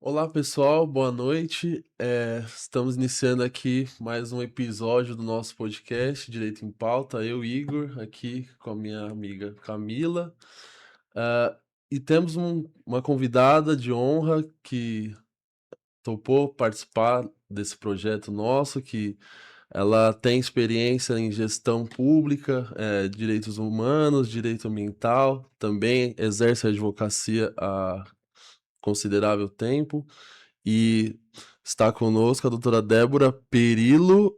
Olá pessoal, boa noite. Estamos iniciando aqui mais um episódio do nosso podcast Direito em Pauta. Eu, Igor, aqui com a minha amiga Camila. Ah, e temos uma convidada de honra que topou participar desse projeto nosso, que ela tem experiência em gestão pública, direitos humanos, direito ambiental, também exerce a advocacia há considerável tempo. E está conosco a doutora Débora Perillo.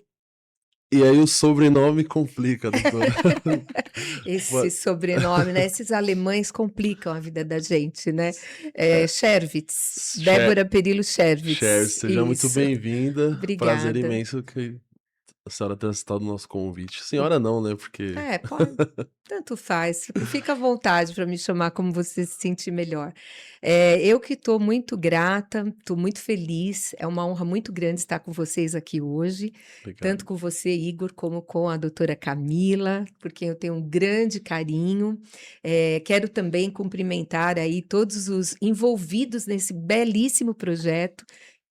E aí o sobrenome complica, doutora. Esse sobrenome, né? Esses alemães complicam a vida da gente, né? É, Scherwitz, Cher, Débora Perillo Cher, Scherwitz, seja muito isso. bem-vinda. Prazer Obrigada. imenso que a senhora tenha aceitado o nosso convite. Senhora não, né? Porque. Pode, tanto faz. Fica à vontade para me chamar como você se sentir melhor. Eu que estou muito grata, estou muito feliz. É uma honra muito grande estar com vocês aqui hoje, tanto Obrigado. com você, Igor, como com a doutora Camila, por quem eu tenho um grande carinho. Quero também cumprimentar aí todos os envolvidos nesse belíssimo projeto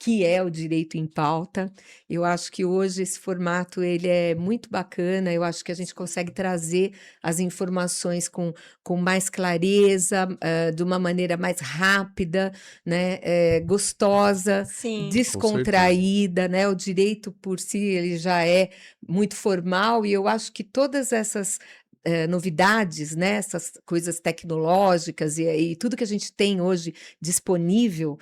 que é o Direito em Pauta. Eu acho que hoje esse formato ele é muito bacana, eu acho que a gente consegue trazer as informações com mais clareza, de uma maneira mais rápida, né, gostosa, Sim, Com certeza. descontraída, né? O direito por si ele já é muito formal e eu acho que todas essas novidades, né, essas coisas tecnológicas e tudo que a gente tem hoje disponível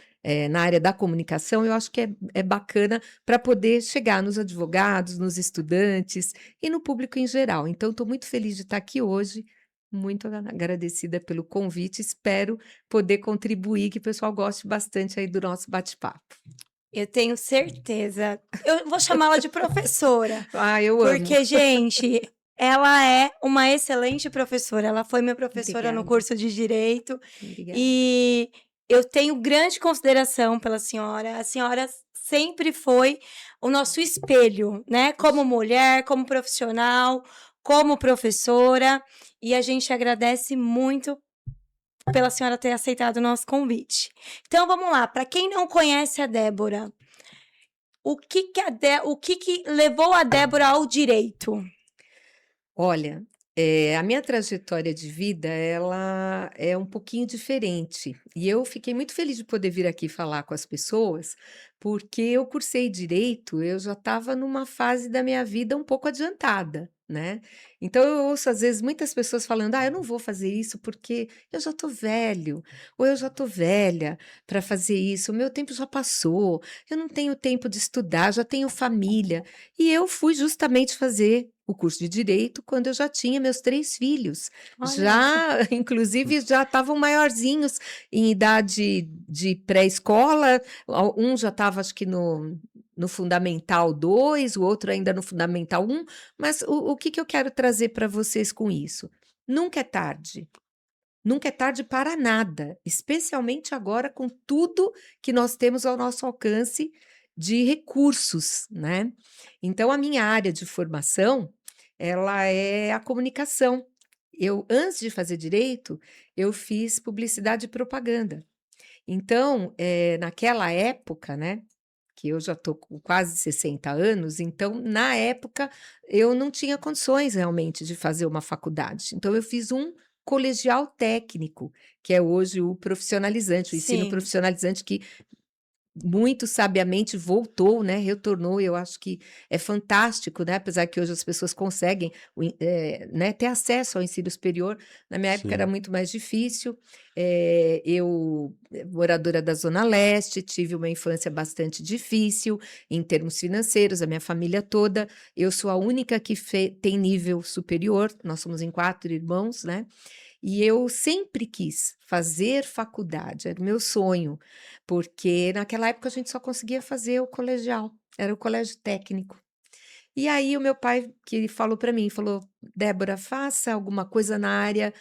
na área da comunicação, eu acho que é bacana para poder chegar nos advogados, nos estudantes e no público em geral. Então, estou muito feliz de estar aqui hoje, muito agradecida pelo convite, espero poder contribuir, que o pessoal goste bastante aí do nosso bate-papo. eu tenho certeza. Eu vou chamá-la de professora, Ah, eu amo. porque, gente, ela é uma excelente professora. Ela foi minha professora no Obrigada, curso de Direito obrigada. e eu tenho grande consideração pela senhora. A senhora sempre foi o nosso espelho, né? Como mulher, como profissional, como professora, e a gente agradece muito pela senhora ter aceitado o nosso convite. Então vamos lá, para quem não conhece a Débora, o que levou a Débora ao direito? Olha, a minha trajetória de vida, ela é um pouquinho diferente. E eu fiquei muito feliz de poder vir aqui falar com as pessoas, porque eu cursei direito, eu já estava numa fase da minha vida um pouco adiantada, né? Então eu ouço às vezes muitas pessoas falando: "Ah, eu não vou fazer isso porque eu já estou velho, ou eu já estou velha para fazer isso, o meu tempo já passou, eu não tenho tempo de estudar, já tenho família". E eu fui justamente fazer o curso de direito quando eu já tinha meus 3 filhos. Olha, Já, inclusive, já estavam maiorzinhos, em idade de pré-escola, um já estava acho que no fundamental 2, o outro ainda no fundamental 1, mas o que que eu quero trazer para vocês com isso? Nunca é tarde. Nunca é tarde para nada, especialmente agora com tudo que nós temos ao nosso alcance de recursos, né. Então a minha área de formação, ela é a comunicação. Eu antes de fazer direito, eu fiz publicidade e propaganda. Então, naquela época, né, que eu já estou com quase 60 anos, então na época eu não tinha condições realmente de fazer uma faculdade. Então eu fiz um colegial técnico, que é hoje o profissionalizante, o ensino sim. profissionalizante que muito sabiamente voltou, né, retornou, e eu acho que é fantástico, né, apesar que hoje as pessoas conseguem né, ter acesso ao ensino superior, na minha época era Sim. muito mais difícil. Eu, moradora da zona leste, tive uma infância bastante difícil em termos financeiros, a minha família toda, eu sou a única que tem nível superior, nós somos em 4 irmãos, né, e eu sempre quis fazer faculdade, era o meu sonho, porque naquela época a gente só conseguia fazer o colegial, era o colégio técnico. E aí o meu pai que falou para mim, falou: "Débora, faça alguma coisa na área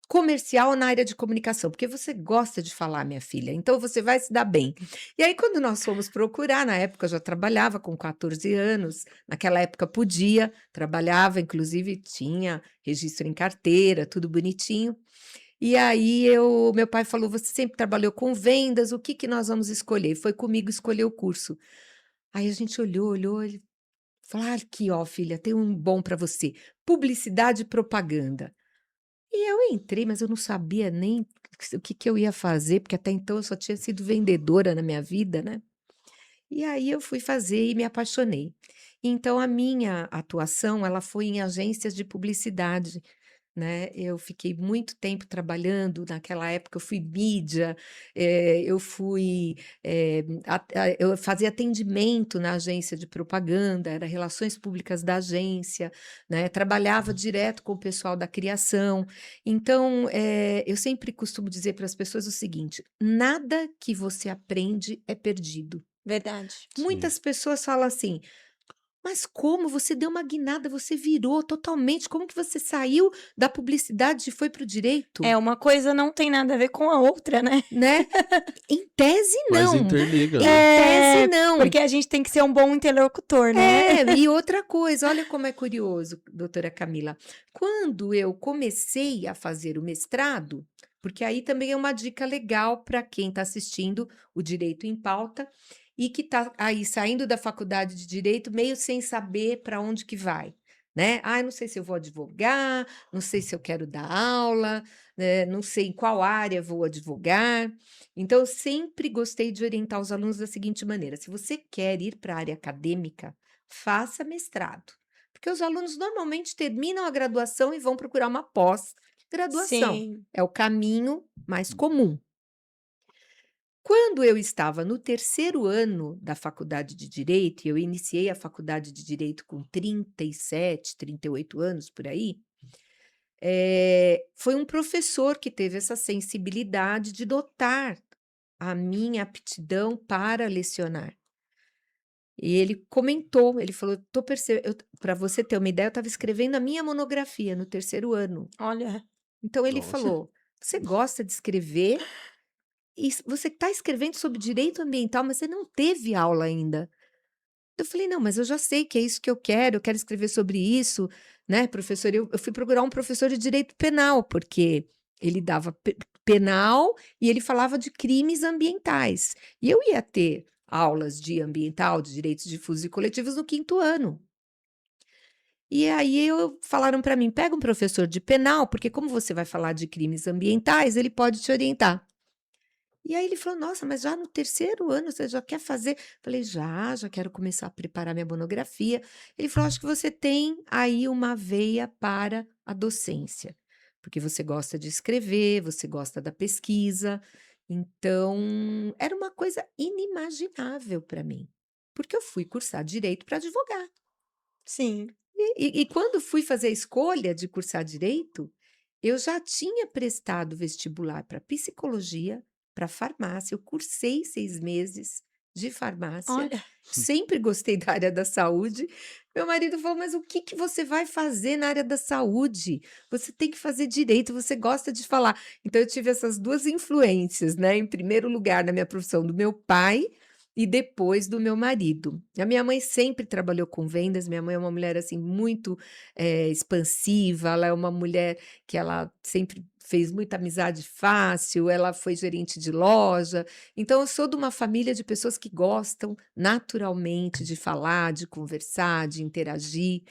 comercial ou na área de comunicação, porque você gosta de falar, minha filha, então você vai se dar bem". E aí quando nós fomos procurar, na época eu já trabalhava com 14 anos, naquela época podia, trabalhava, inclusive tinha registro em carteira, tudo bonitinho. E aí meu pai falou: você sempre trabalhou com vendas, o que que nós vamos escolher? Foi comigo escolher o curso. Aí a gente olhou, ele falou: ah, aqui, ó, filha, tem um bom para você, publicidade e propaganda. E eu entrei, mas eu não sabia nem o que que eu ia fazer, porque até então eu só tinha sido vendedora na minha vida, né? E aí eu fui fazer e me apaixonei. Então a minha atuação, ela foi em agências de publicidade, né? Eu fiquei muito tempo trabalhando, naquela época eu fui mídia, eu fui, eu fazia atendimento na agência de propaganda, era relações públicas da agência, né? Trabalhava direto com o pessoal da criação. Então, eu sempre costumo dizer para as pessoas o seguinte: nada que você aprende é perdido. Verdade. Sim. Muitas pessoas falam assim: mas como? Você deu uma guinada, você virou totalmente. Como que você saiu da publicidade e foi para o direito? Uma coisa não tem nada a ver com a outra, né? Né? Em tese, Mas não. interliga, Em né? tese, não. Porque a gente tem que ser um bom interlocutor, né? E outra coisa, olha como é curioso, doutora Camila. Quando eu comecei a fazer o mestrado, porque aí também é uma dica legal para quem está assistindo o Direito em Pauta e que está aí saindo da faculdade de Direito meio sem saber para onde que vai, né? Ah, eu não sei se eu vou advogar, não sei se eu quero dar aula, né? Não sei em qual área vou advogar. Então, eu sempre gostei de orientar os alunos da seguinte maneira: se você quer ir para a área acadêmica, faça mestrado. Porque os alunos normalmente terminam a graduação e vão procurar uma pós-graduação. Sim. É o caminho mais comum. Quando eu estava no terceiro ano da faculdade de Direito, e eu iniciei a faculdade de Direito com 37, 38 anos por aí, foi um professor que teve essa sensibilidade de notar a minha aptidão para lecionar. E ele comentou, ele falou: "Tô para você ter uma ideia, eu estava escrevendo a minha monografia no terceiro ano". Olha. Então ele Nossa. falou: "Você gosta de escrever e você está escrevendo sobre direito ambiental, mas você não teve aula ainda". Eu falei: "Não, mas eu já sei que é isso que eu quero escrever sobre isso, né, professor". Eu fui procurar um professor de direito penal, porque ele dava penal e ele falava de crimes ambientais. E eu ia ter aulas de ambiental, de direitos difusos e coletivos no quinto ano. E aí falaram para mim: "Pega um professor de penal, porque como você vai falar de crimes ambientais, ele pode te orientar". E aí ele falou: "Nossa, mas já no terceiro ano você já quer fazer?" Falei: já quero começar a preparar minha monografia". Ele falou: "Acho que você tem aí uma veia para a docência, porque você gosta de escrever, você gosta da pesquisa". Então, era uma coisa inimaginável para mim, porque eu fui cursar direito para advogar. Sim. E quando fui fazer a escolha de cursar direito, eu já tinha prestado vestibular para psicologia, para farmácia. Eu cursei 6 meses de farmácia. Olha. Sempre gostei da área da saúde. Meu marido falou: "Mas o que que você vai fazer na área da saúde? Você tem que fazer direito, você gosta de falar". Então eu tive essas 2 influências, né, em primeiro lugar na minha profissão do meu pai e depois do meu marido. A minha mãe sempre trabalhou com vendas, minha mãe é uma mulher, assim, muito, expansiva, ela é uma mulher que ela sempre fez muita amizade fácil, ela foi gerente de loja, então eu sou de uma família de pessoas que gostam naturalmente de falar, de conversar, de interagir,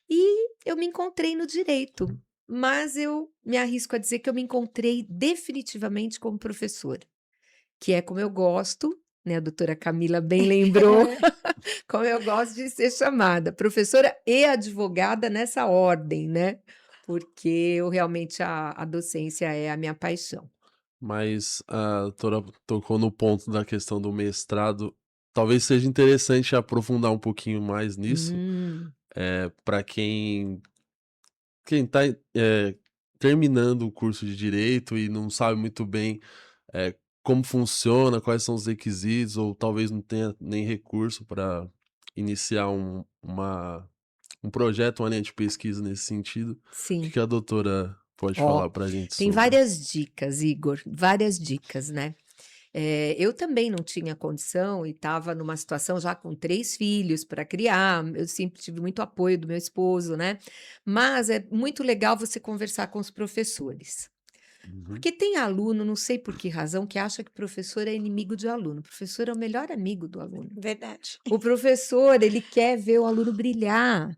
e eu me encontrei no direito, mas eu me arrisco a dizer que eu me encontrei definitivamente como professora, que é como eu gosto, né, a doutora Camila bem lembrou, como eu gosto de ser chamada, professora e advogada nessa ordem, né, porque eu realmente a docência é a minha paixão. Mas a doutora tocou no ponto da questão do mestrado. Talvez seja interessante aprofundar um pouquinho mais nisso, Hum, para quem está terminando o curso de direito e não sabe muito bem, como funciona, quais são os requisitos, ou talvez não tenha nem recurso para iniciar um projeto, uma linha de pesquisa nesse sentido. O que sim. que a doutora pode Ó, falar para a gente tem sobre? várias dicas, Igor, várias dicas, né. Eu também não tinha condição e estava numa situação já com 3 filhos para criar, eu sempre tive muito apoio do meu esposo, né, mas é muito legal você conversar com os professores. Uhum. Porque tem aluno, não sei por que razão, que acha que professor é inimigo de aluno. O professor é o melhor amigo do aluno. Verdade. O professor, ele quer ver o aluno brilhar.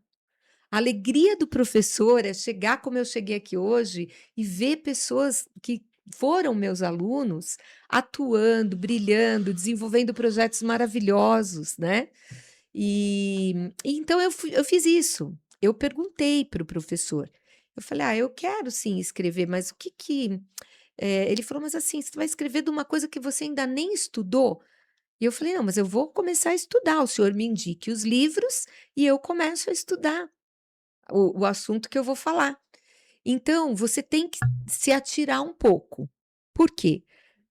A alegria do professor é chegar como eu cheguei aqui hoje e ver pessoas que foram meus alunos atuando, brilhando, desenvolvendo projetos maravilhosos, né? Então eu fiz isso. Eu perguntei para o professor. Eu falei, eu quero sim escrever, mas o que que. Ele falou, mas assim, você vai escrever de uma coisa que você ainda nem estudou? E eu falei, não, mas eu vou começar a estudar. O senhor me indique os livros e eu começo a estudar o assunto que eu vou falar. Então, você tem que se atirar um pouco. Por quê?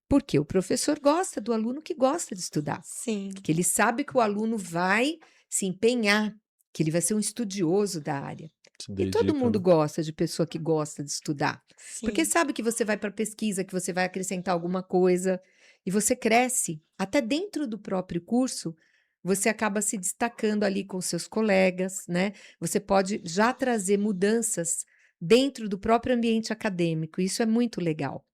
Porque o professor gosta do aluno que gosta de estudar, Sim, que ele sabe que o aluno vai se empenhar, que ele vai ser um estudioso da área. Se E todo dedica, mundo né? gosta de pessoa que gosta de estudar, porque sim, sabe que você vai para pesquisa, que você vai acrescentar alguma coisa, e você cresce. Até dentro do próprio curso, você acaba se destacando ali com seus colegas, né? Você pode já trazer mudanças dentro do próprio ambiente acadêmico. Isso é muito legal.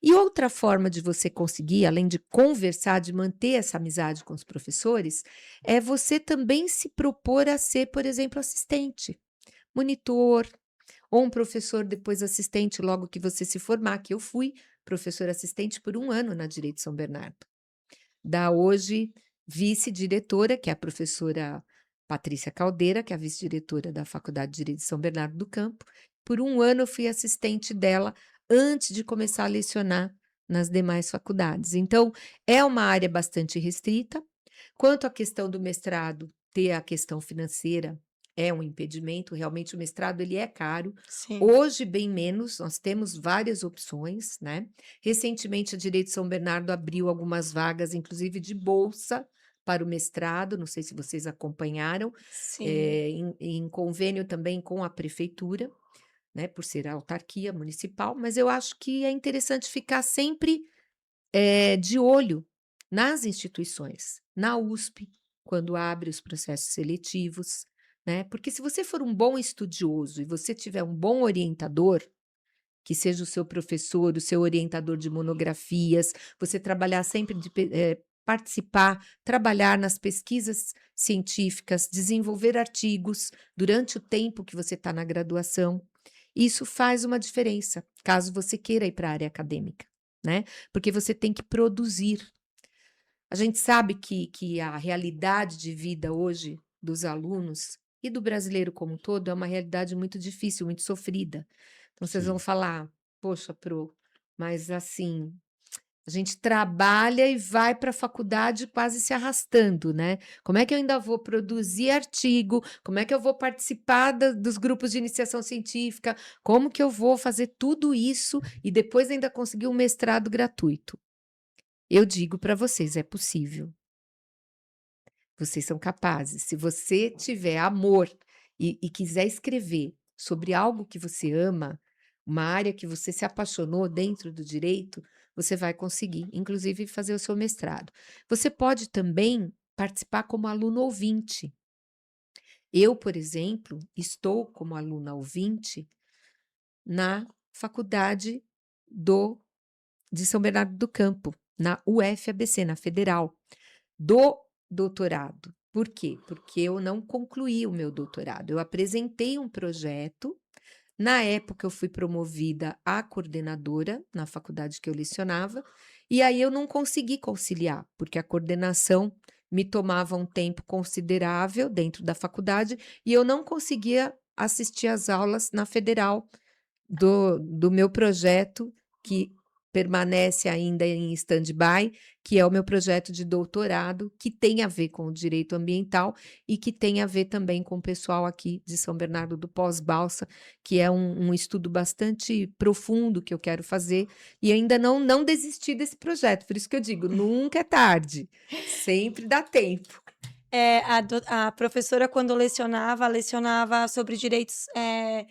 E outra forma de você conseguir, além de conversar, de manter essa amizade com os professores, é você também se propor a ser, por exemplo, assistente, monitor, ou um professor depois assistente logo que você se formar, que eu fui professor assistente por 1 ano na Direito São Bernardo. Da hoje vice-diretora, que é a professora Patrícia Caldeira, que é a vice-diretora da Faculdade de Direito de São Bernardo do Campo. Por 1 ano eu fui assistente dela antes de começar a lecionar nas demais faculdades. Então, é uma área bastante restrita. Quanto à questão do mestrado, ter a questão financeira é um impedimento, realmente o mestrado ele é caro. sim. Hoje, bem menos, nós temos várias opções, né? Recentemente, a Direito São Bernardo abriu algumas vagas, inclusive de bolsa para o mestrado, não sei se vocês acompanharam, Sim, em convênio também com a prefeitura, né, por ser a autarquia municipal, mas eu acho que é interessante ficar sempre de olho nas instituições, na USP, quando abre os processos seletivos, né? Porque se você for um bom estudioso e você tiver um bom orientador, que seja o seu professor, o seu orientador de monografias, você trabalhar sempre participar, trabalhar nas pesquisas científicas, desenvolver artigos durante o tempo que você está na graduação. Isso faz uma diferença, caso você queira ir para a área acadêmica, né? Porque você tem que produzir. A gente sabe que a realidade de vida hoje dos alunos e do brasileiro como um todo é uma realidade muito difícil, muito sofrida. Então vocês vão Sim. falar, poxa, Pro, mas assim, a gente trabalha e vai para a faculdade quase se arrastando, né? Como é que eu ainda vou produzir artigo? Como é que eu vou participar dos grupos de iniciação científica? Como que eu vou fazer tudo isso e depois ainda conseguir um mestrado gratuito? Eu digo para vocês, é possível. Vocês são capazes. Se você tiver amor e quiser escrever sobre algo que você ama, uma área que você se apaixonou dentro do direito, você vai conseguir, inclusive fazer o seu mestrado. Você pode também participar como aluno ouvinte. Eu, por exemplo, estou como aluna ouvinte na faculdade de São Bernardo do Campo, na UFABC, na Federal, do doutorado. Por quê? Porque eu não concluí o meu doutorado. Eu apresentei um projeto. Na época, eu fui promovida a coordenadora na faculdade que eu lecionava, e aí eu não consegui conciliar, porque a coordenação me tomava um tempo considerável dentro da faculdade e eu não conseguia assistir às aulas na federal do meu projeto, que permanece ainda em stand-by, que é o meu projeto de doutorado, que tem a ver com o direito ambiental e que tem a ver também com o pessoal aqui de São Bernardo do Pós-Balsa, que é um estudo bastante profundo que eu quero fazer, e ainda não desisti desse projeto, por isso que eu digo, nunca é tarde, sempre dá tempo. A professora, quando lecionava sobre direitos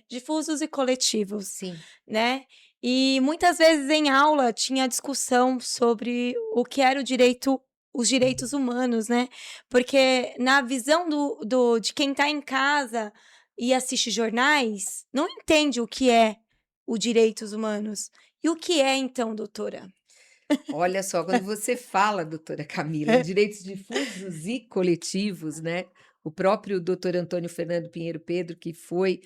difusos e coletivos, Sim, né? E muitas vezes em aula tinha discussão sobre o que era os direitos humanos, né? Porque na visão de quem está em casa e assiste jornais, não entende o que é os direitos humanos. E o que é, então, doutora? Olha só, quando você fala, doutora Camila, em direitos difusos e coletivos, né? O próprio doutor Antônio Fernando Pinheiro Pedro, que foi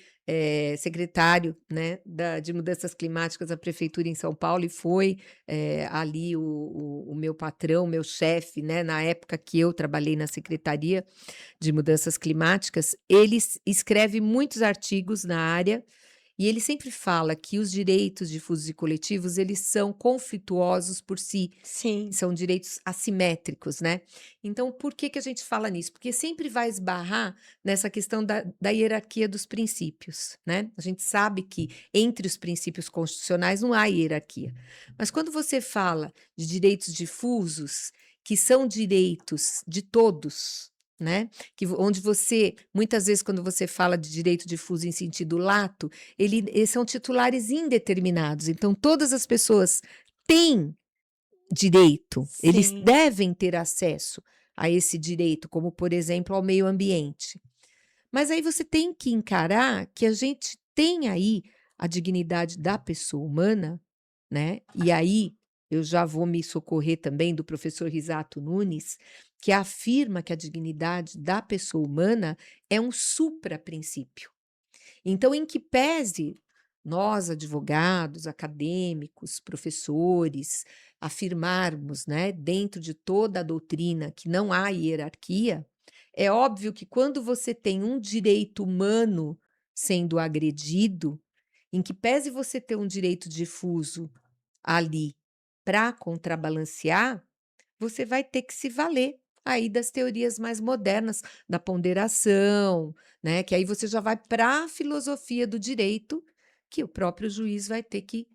secretário, né, de mudanças climáticas da prefeitura em São Paulo e foi ali o meu patrão, meu chefe, né, na época que eu trabalhei na Secretaria de Mudanças Climáticas, ele escreve muitos artigos na área e ele sempre fala que os direitos difusos e coletivos, eles são conflituosos por si, Sim, são direitos assimétricos, né? Então, por que que a gente fala nisso? Porque sempre vai esbarrar nessa questão da hierarquia dos princípios, né? A gente sabe que entre os princípios constitucionais não há hierarquia. Mas quando você fala de direitos difusos, que são direitos de todos, né? Onde você, muitas vezes, quando você fala de direito difuso em sentido lato, eles são titulares indeterminados. Então, todas as pessoas têm direito, eles sim, devem ter acesso a esse direito, como, por exemplo, ao meio ambiente. Mas aí você tem que encarar que a gente tem aí a dignidade da pessoa humana, né? E aí eu já vou me socorrer também do professor Risato Nunes, que afirma que a dignidade da pessoa humana é um supraprincípio. Então, em que pese nós, advogados, acadêmicos, professores, afirmarmos, né, dentro de toda a doutrina que não há hierarquia, é óbvio que quando você tem um direito humano sendo agredido, em que pese você ter um direito difuso ali para contrabalancear, você vai ter que se valer aí das teorias mais modernas, da ponderação, né? Que aí você já vai para a filosofia do direito, que o próprio juiz vai ter que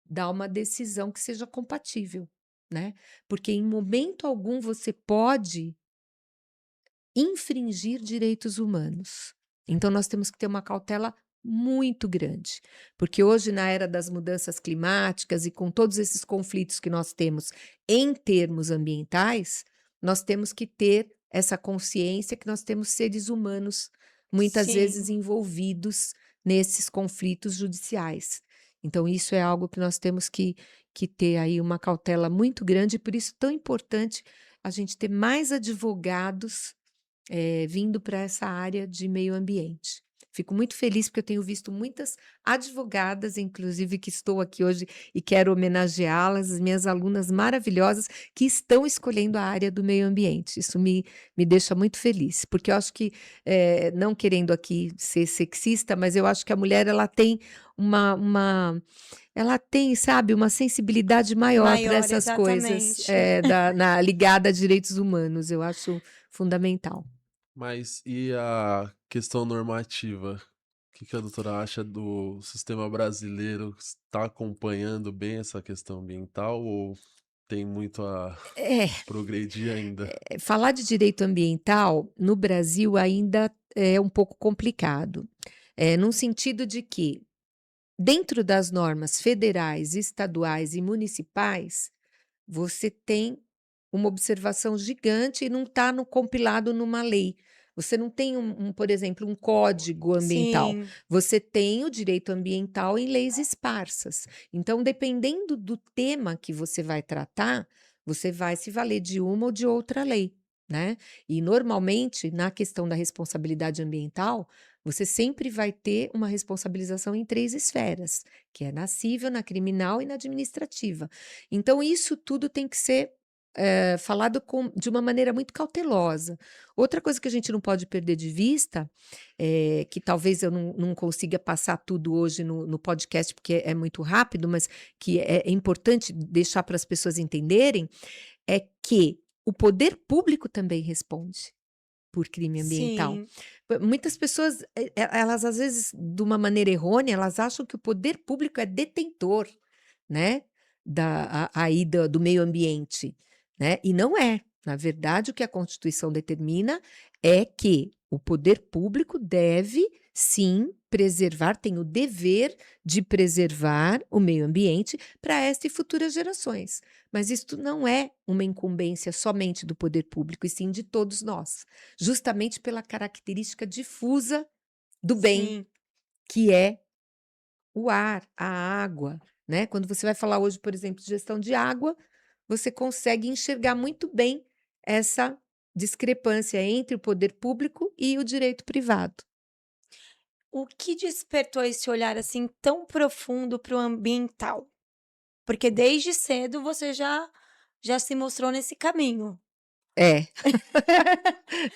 dar uma decisão que seja compatível, né? Porque em momento algum você pode infringir direitos humanos. Então, nós temos que ter uma cautela muito grande, porque hoje, na era das mudanças climáticas e com todos esses conflitos que nós temos em termos ambientais, nós temos que ter essa consciência que nós temos seres humanos muitas vezes sim. envolvidos nesses conflitos judiciais. Então, isso é algo que nós temos que ter aí uma cautela muito grande, e por isso tão importante a gente ter mais advogados vindo para essa área de meio ambiente. Fico muito feliz porque eu tenho visto muitas advogadas, inclusive que estou aqui hoje e quero homenageá-las, as minhas alunas maravilhosas que estão escolhendo a área do meio ambiente. Isso me deixa muito feliz, porque eu acho que, não querendo aqui ser sexista, mas eu acho que a mulher ela tem ela tem, sabe, uma sensibilidade maior para Maior, essas coisas exatamente. ligada a direitos humanos. Eu acho fundamental. Mas e a questão normativa? O que que a doutora acha do sistema brasileiro? Está acompanhando bem essa questão ambiental ou tem muito a É, progredir ainda? falar de direito ambiental no Brasil ainda é um pouco complicado, num sentido de que, dentro das normas federais, estaduais e municipais, você tem uma observação gigante e não está compilado numa lei. Você não tem, por exemplo, um código ambiental. Sim, Você tem o direito ambiental em leis esparsas. Então, dependendo do tema que você vai tratar, você vai se valer de uma ou de outra lei, né? E normalmente, na questão da responsabilidade ambiental, você sempre vai ter uma responsabilização em 3 esferas, que é na civil, na criminal e na administrativa. Então, isso tudo tem que ser falado de uma maneira muito cautelosa. Outra coisa que a gente não pode perder de vista, que talvez eu não consiga passar tudo hoje no podcast, porque é muito rápido, mas que é importante deixar para as pessoas entenderem, é que o poder público também responde por crime ambiental. sim, Muitas pessoas, elas às vezes, de uma maneira errônea, elas acham que o poder público é detentor, né, aí do meio ambiente, né? E não é. Na verdade, o que a Constituição determina é que o poder público deve, sim, preservar, tem o dever de preservar o meio ambiente para esta e futuras gerações. Mas isto não é uma incumbência somente do poder público, e sim de todos nós, justamente pela característica difusa do bem, sim. que é o ar, a água, né? Quando você vai falar hoje, por exemplo, de gestão de água, você consegue enxergar muito bem essa discrepância entre o poder público e o direito privado. O que despertou esse olhar, assim, tão profundo para o ambiental? Porque desde cedo você já se mostrou nesse caminho. É.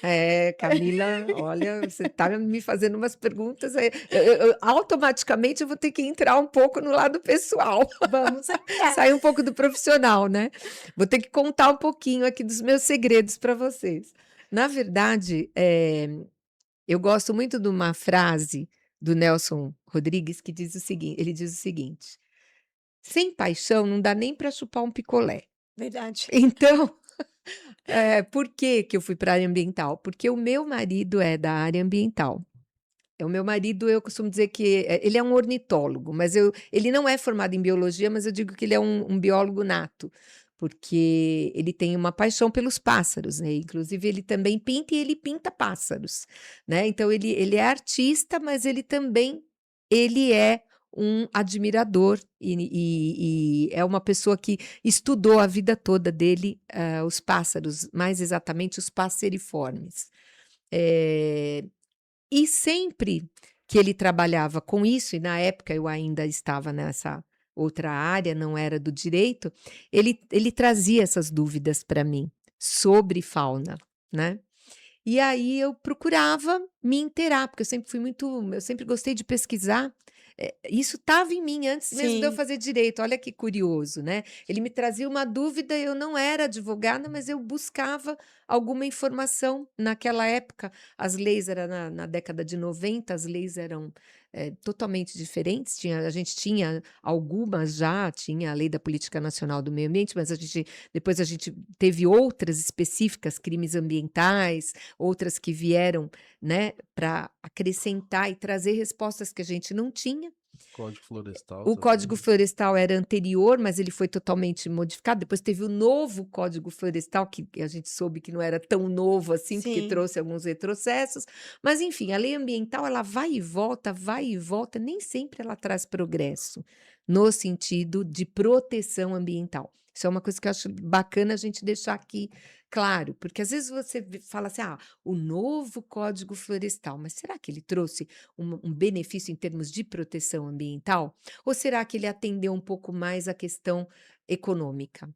É, Camila, olha, você está me fazendo umas perguntas aí, automaticamente eu vou ter que entrar um pouco no lado pessoal, Vamos entrar. sair um pouco do profissional, né? Vou ter que contar um pouquinho aqui dos meus segredos para vocês. Na verdade, eu gosto muito de uma frase do Nelson Rodrigues que diz o seguinte, ele diz o seguinte: sem paixão não dá nem para chupar um picolé. Verdade. Então, por que que eu fui para a área ambiental? Porque o meu marido é da área ambiental. O meu marido, eu costumo dizer que ele é um ornitólogo, mas ele não é formado em biologia, mas eu digo que ele é um biólogo nato, porque ele tem uma paixão pelos pássaros, né? Inclusive, ele também pinta e ele pinta pássaros, né? Então, ele é artista, mas ele é um admirador e é uma pessoa que estudou a vida toda dele, os pássaros, mais exatamente os passeriformes. Eh, e sempre que ele trabalhava com isso, e na época eu ainda estava nessa outra área, não era do direito, ele trazia essas dúvidas para mim sobre fauna, né? E aí eu procurava me inteirar, porque eu sempre gostei de pesquisar. Isso estava em mim antes mesmo de eu Sim, fazer direito. Olha que curioso, né? Ele me trazia uma dúvida, eu não era advogada, mas eu buscava alguma informação naquela época. As leis eram na década de 90, as leis eram totalmente diferentes. A gente tinha algumas já, tinha a Lei da Política Nacional do Meio Ambiente, mas depois a gente teve outras específicas, crimes ambientais, outras que vieram, né, para acrescentar e trazer respostas que a gente não tinha. Código Florestal O Código também. Florestal era anterior, mas ele foi totalmente modificado. Depois teve o novo Código Florestal, que a gente soube que não era tão novo assim, porque sim, trouxe alguns retrocessos. Mas, enfim, a lei ambiental, ela vai e volta, nem sempre ela traz progresso no sentido de proteção ambiental. Isso é uma coisa que eu acho bacana a gente deixar aqui claro, porque às vezes você fala assim, o novo Código Florestal, mas será que ele trouxe um benefício em termos de proteção ambiental? Ou será que ele atendeu um pouco mais à questão econômica?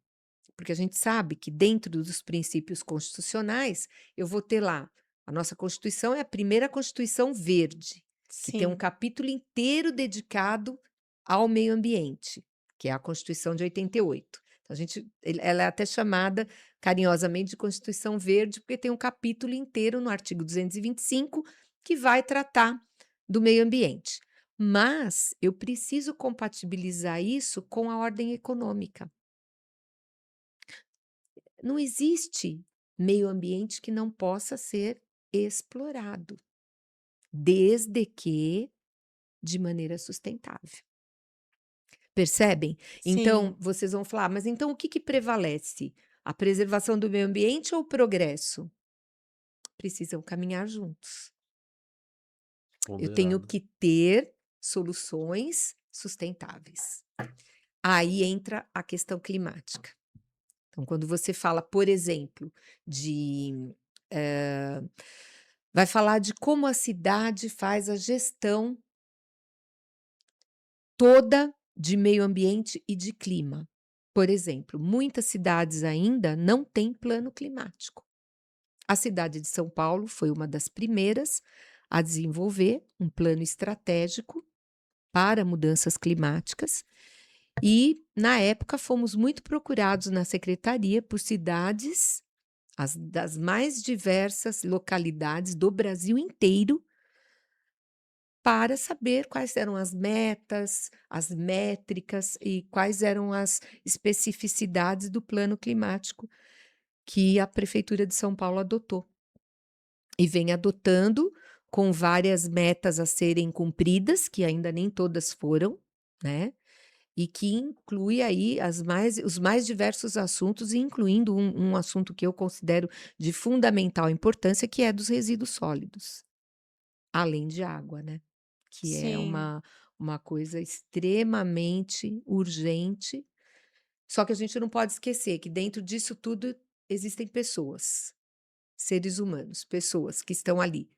Porque a gente sabe que dentro dos princípios constitucionais, eu vou ter lá, a nossa Constituição é a primeira Constituição verde, que tem um sim, capítulo inteiro dedicado ao meio ambiente, que é a Constituição de 88. Então, ela é até chamada carinhosamente de Constituição Verde, porque tem um capítulo inteiro no artigo 225 que vai tratar do meio ambiente. Mas eu preciso compatibilizar isso com a ordem econômica. Não existe meio ambiente que não possa ser explorado, desde que de maneira sustentável. Percebem? sim. Então, vocês vão falar, mas então o que que prevalece? A preservação do meio ambiente ou o progresso? Precisam caminhar juntos. Eu tenho Ponderado. que ter soluções sustentáveis. Aí entra a questão climática. Então, quando você fala, por exemplo, de. Vai falar de como a cidade faz a gestão toda de meio ambiente e de clima. Por exemplo, muitas cidades ainda não têm plano climático. A cidade de São Paulo foi uma das primeiras a desenvolver um plano estratégico para mudanças climáticas. E, na época, fomos muito procurados na secretaria por cidades das mais diversas localidades do Brasil inteiro para saber quais eram as metas, as métricas e quais eram as especificidades do plano climático que a Prefeitura de São Paulo adotou. E vem adotando com várias metas a serem cumpridas, que ainda nem todas foram, né? E que inclui aí os mais diversos assuntos, incluindo um assunto que eu considero de fundamental importância, que é dos resíduos sólidos, além de água, né? Que é Sim. uma coisa extremamente urgente. Só que a gente não pode esquecer que dentro disso tudo existem pessoas, seres humanos, pessoas que estão ali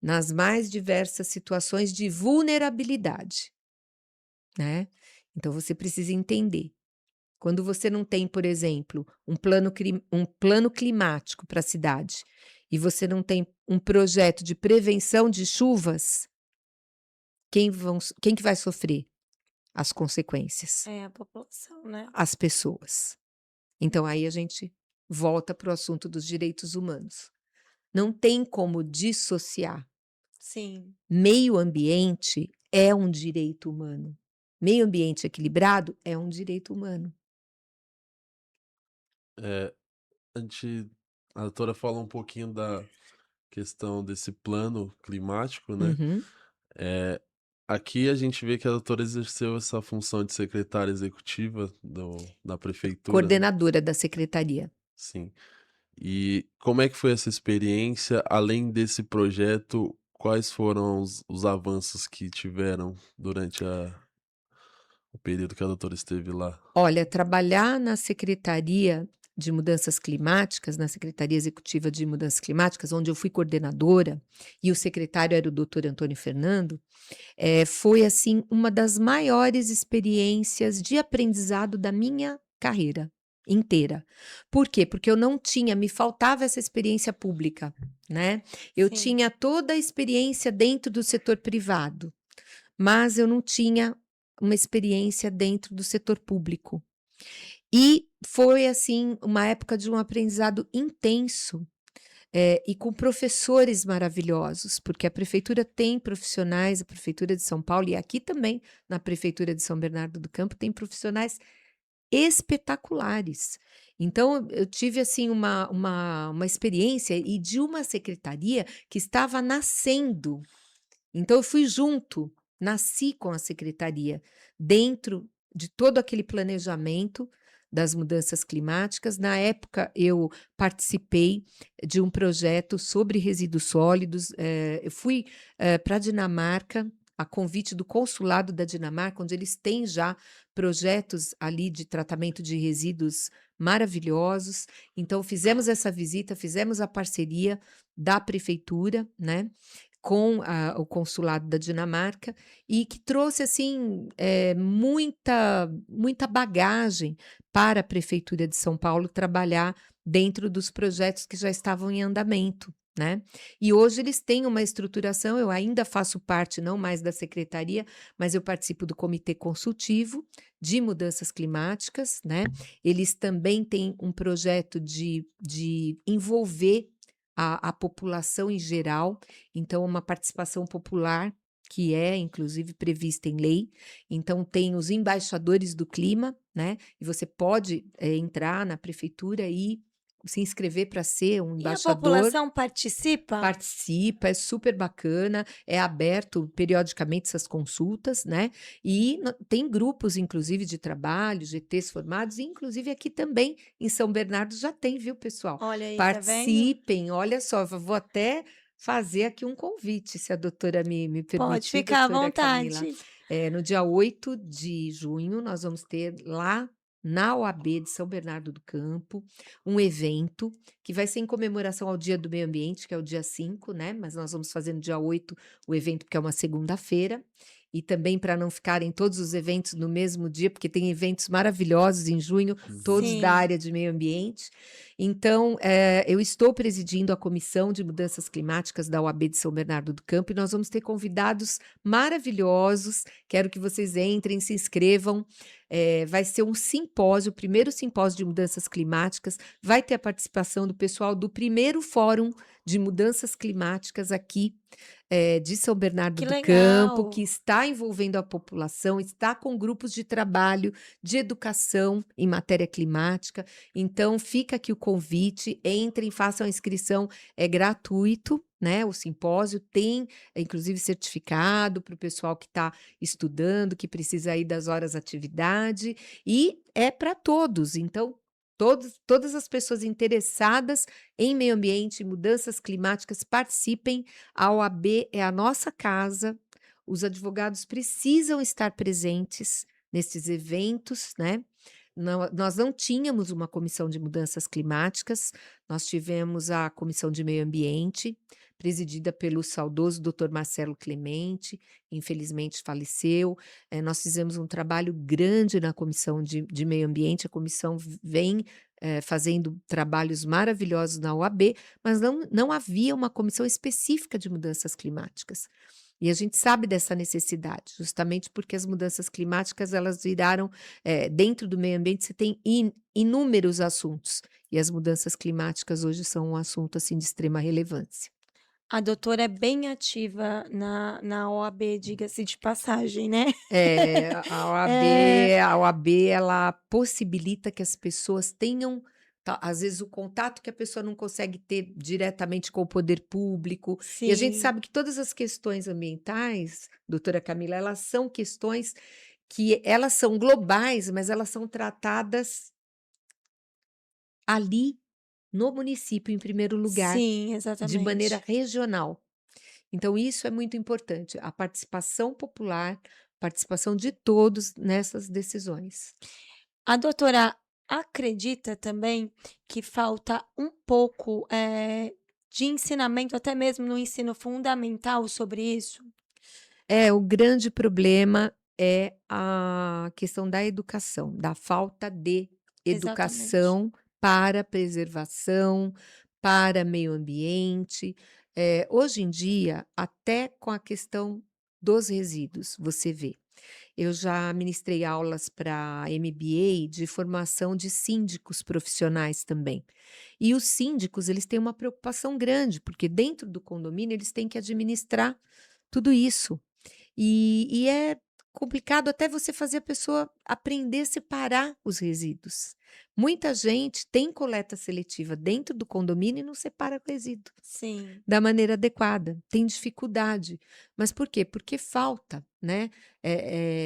nas mais diversas situações de vulnerabilidade, né? Então você precisa entender. Quando você não tem, por exemplo, um plano climático para a cidade e você não tem um projeto de prevenção de chuvas, quem que vai sofrer as consequências? É a população, né? As pessoas. Então aí a gente volta para o assunto dos direitos humanos. Não tem como dissociar. Sim. Meio ambiente é um direito humano. Meio ambiente equilibrado é um direito humano. É, a doutora fala um pouquinho da questão desse plano climático, né? Uhum. É, aqui a gente vê que a doutora exerceu essa função de secretária executiva da prefeitura, né? Coordenadora da secretaria. Sim. E como é que foi essa experiência? Além desse projeto, quais foram os avanços que tiveram durante o período que a doutora esteve lá? Olha, trabalhar na Secretaria de Mudanças Climáticas, na Secretaria Executiva de Mudanças Climáticas, onde eu fui coordenadora, e o secretário era o doutor Antônio Fernando, foi, assim, uma das maiores experiências de aprendizado da minha carreira inteira. Por quê? Porque eu não tinha, me faltava essa experiência pública, né? Eu Sim. tinha toda a experiência dentro do setor privado, mas eu não tinha uma experiência dentro do setor público. E foi, assim, uma época de um aprendizado intenso, e com professores maravilhosos, porque a prefeitura tem profissionais, a prefeitura de São Paulo e aqui também na prefeitura de São Bernardo do Campo tem profissionais espetaculares. Então eu tive, assim, uma experiência e de uma secretaria que estava nascendo. Então eu fui junto, nasci com a secretaria, dentro de todo aquele planejamento das mudanças climáticas. Na época, eu participei de um projeto sobre resíduos sólidos. Eu fui para a Dinamarca, a convite do consulado da Dinamarca, onde eles têm já projetos ali de tratamento de resíduos maravilhosos. Então, fizemos essa visita, fizemos a parceria da prefeitura, né? Com o consulado da Dinamarca e que trouxe assim muita bagagem para a prefeitura de São Paulo trabalhar dentro dos projetos que já estavam em andamento, né? E hoje eles têm uma estruturação. Eu ainda faço parte não mais da secretaria, mas eu participo do comitê consultivo de mudanças climáticas, né? Eles também têm um projeto de envolver a população em geral, então uma participação popular que é inclusive prevista em lei. Então tem os embaixadores do clima, né? E você pode entrar na prefeitura e se inscrever para ser um E a embaixador. população participa? Participa, é super bacana, é aberto periodicamente essas consultas, né? E tem grupos, inclusive, de trabalho, GTs formados, e inclusive aqui também em São Bernardo já tem, viu, pessoal? Olha aí, tá vendo? Participem, olha só, vou até fazer aqui um convite, se a doutora me Pode permitir, ficar à doutora Camila. vontade. No dia 8 de junho, nós vamos ter lá na OAB de São Bernardo do Campo um evento que vai ser em comemoração ao Dia do Meio Ambiente, que é o dia 5, né? Mas nós vamos fazer no dia 8 o evento, porque é uma segunda-feira. E também para não ficarem todos os eventos no mesmo dia, porque tem eventos maravilhosos em junho, todos da Sim. área de meio ambiente. Então, eu estou presidindo a Comissão de Mudanças Climáticas da OAB de São Bernardo do Campo e nós vamos ter convidados maravilhosos. Quero que vocês entrem, se inscrevam. Vai ser um simpósio, o primeiro simpósio de mudanças climáticas. Vai ter a participação do pessoal do primeiro Fórum de Mudanças Climáticas aqui de São Bernardo Que do Campo, legal. que está envolvendo a população, está com grupos de trabalho, de educação em matéria climática. Então, fica aqui o convite, entrem, façam a inscrição, é gratuito, né? O simpósio tem, inclusive, certificado para o pessoal que está estudando, que precisa aí das horas atividade, e é para todos. Então, todas as pessoas interessadas em meio ambiente e mudanças climáticas participem. A OAB é a nossa casa. os advogados precisam estar presentes nesses eventos, né? Nós não tínhamos uma comissão de mudanças climáticas, nós tivemos a comissão de meio ambiente, presidida pelo saudoso Dr. Marcelo Clemente, infelizmente faleceu. Nós fizemos um trabalho grande na comissão de meio ambiente, a comissão vem fazendo trabalhos maravilhosos na OAB, mas não havia uma comissão específica de mudanças climáticas. E a gente sabe dessa necessidade, justamente porque as mudanças climáticas elas viraram, dentro do meio ambiente você tem inúmeros assuntos, e as mudanças climáticas hoje são um assunto assim de extrema relevância. A doutora é bem ativa na OAB, diga-se de passagem, né? A OAB, É, a OAB ela possibilita que as pessoas tenham, às vezes, o contato que a pessoa não consegue ter diretamente com o poder público. E a gente sim, sabe que todas as questões ambientais, doutora Camila, elas são questões que elas são globais, mas elas são tratadas ali no município, em primeiro lugar, sim, de maneira exatamente. regional. Então, isso é muito importante, a participação popular, participação de todos nessas decisões. A doutora acredita também que falta um pouco, de ensinamento, até mesmo no ensino fundamental sobre isso? O grande problema é a questão da educação, da falta de Exatamente. educação para preservação, para meio ambiente. Hoje em dia, até com a questão dos resíduos, você vê. Eu já ministrei aulas para MBA de formação de síndicos profissionais também. E os síndicos, eles têm uma preocupação grande, porque dentro do condomínio eles têm que administrar tudo isso. E é complicado até você fazer a pessoa aprender a separar os resíduos. Muita gente tem coleta seletiva dentro do condomínio e não separa o resíduo Sim, da maneira adequada, tem dificuldade. Mas por quê? Porque falta, né,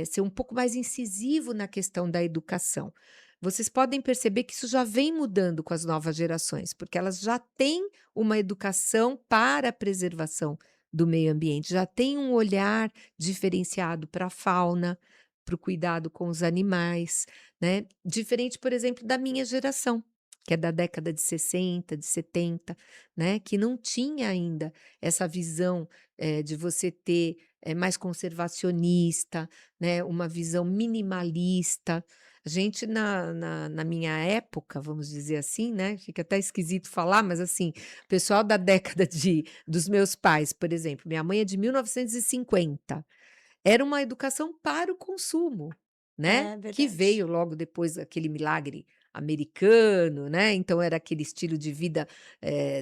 ser um pouco mais incisivo na questão da educação. Vocês podem perceber que isso já vem mudando com as novas gerações, porque elas já têm uma educação para a preservação do meio ambiente, já têm um olhar diferenciado para a fauna, para o cuidado com os animais, né? Diferente, por exemplo, da minha geração, que é da década de 60, de 70, né, que não tinha ainda essa visão, de você ter, mais conservacionista, né, uma visão minimalista. A gente na minha época, vamos dizer assim, né, fica até esquisito falar, mas assim, o pessoal da década dos meus pais, por exemplo, minha mãe é de 1950, era uma educação para o consumo, né, é que verdade. veio logo depois aquele milagre americano, né, então era aquele estilo de vida,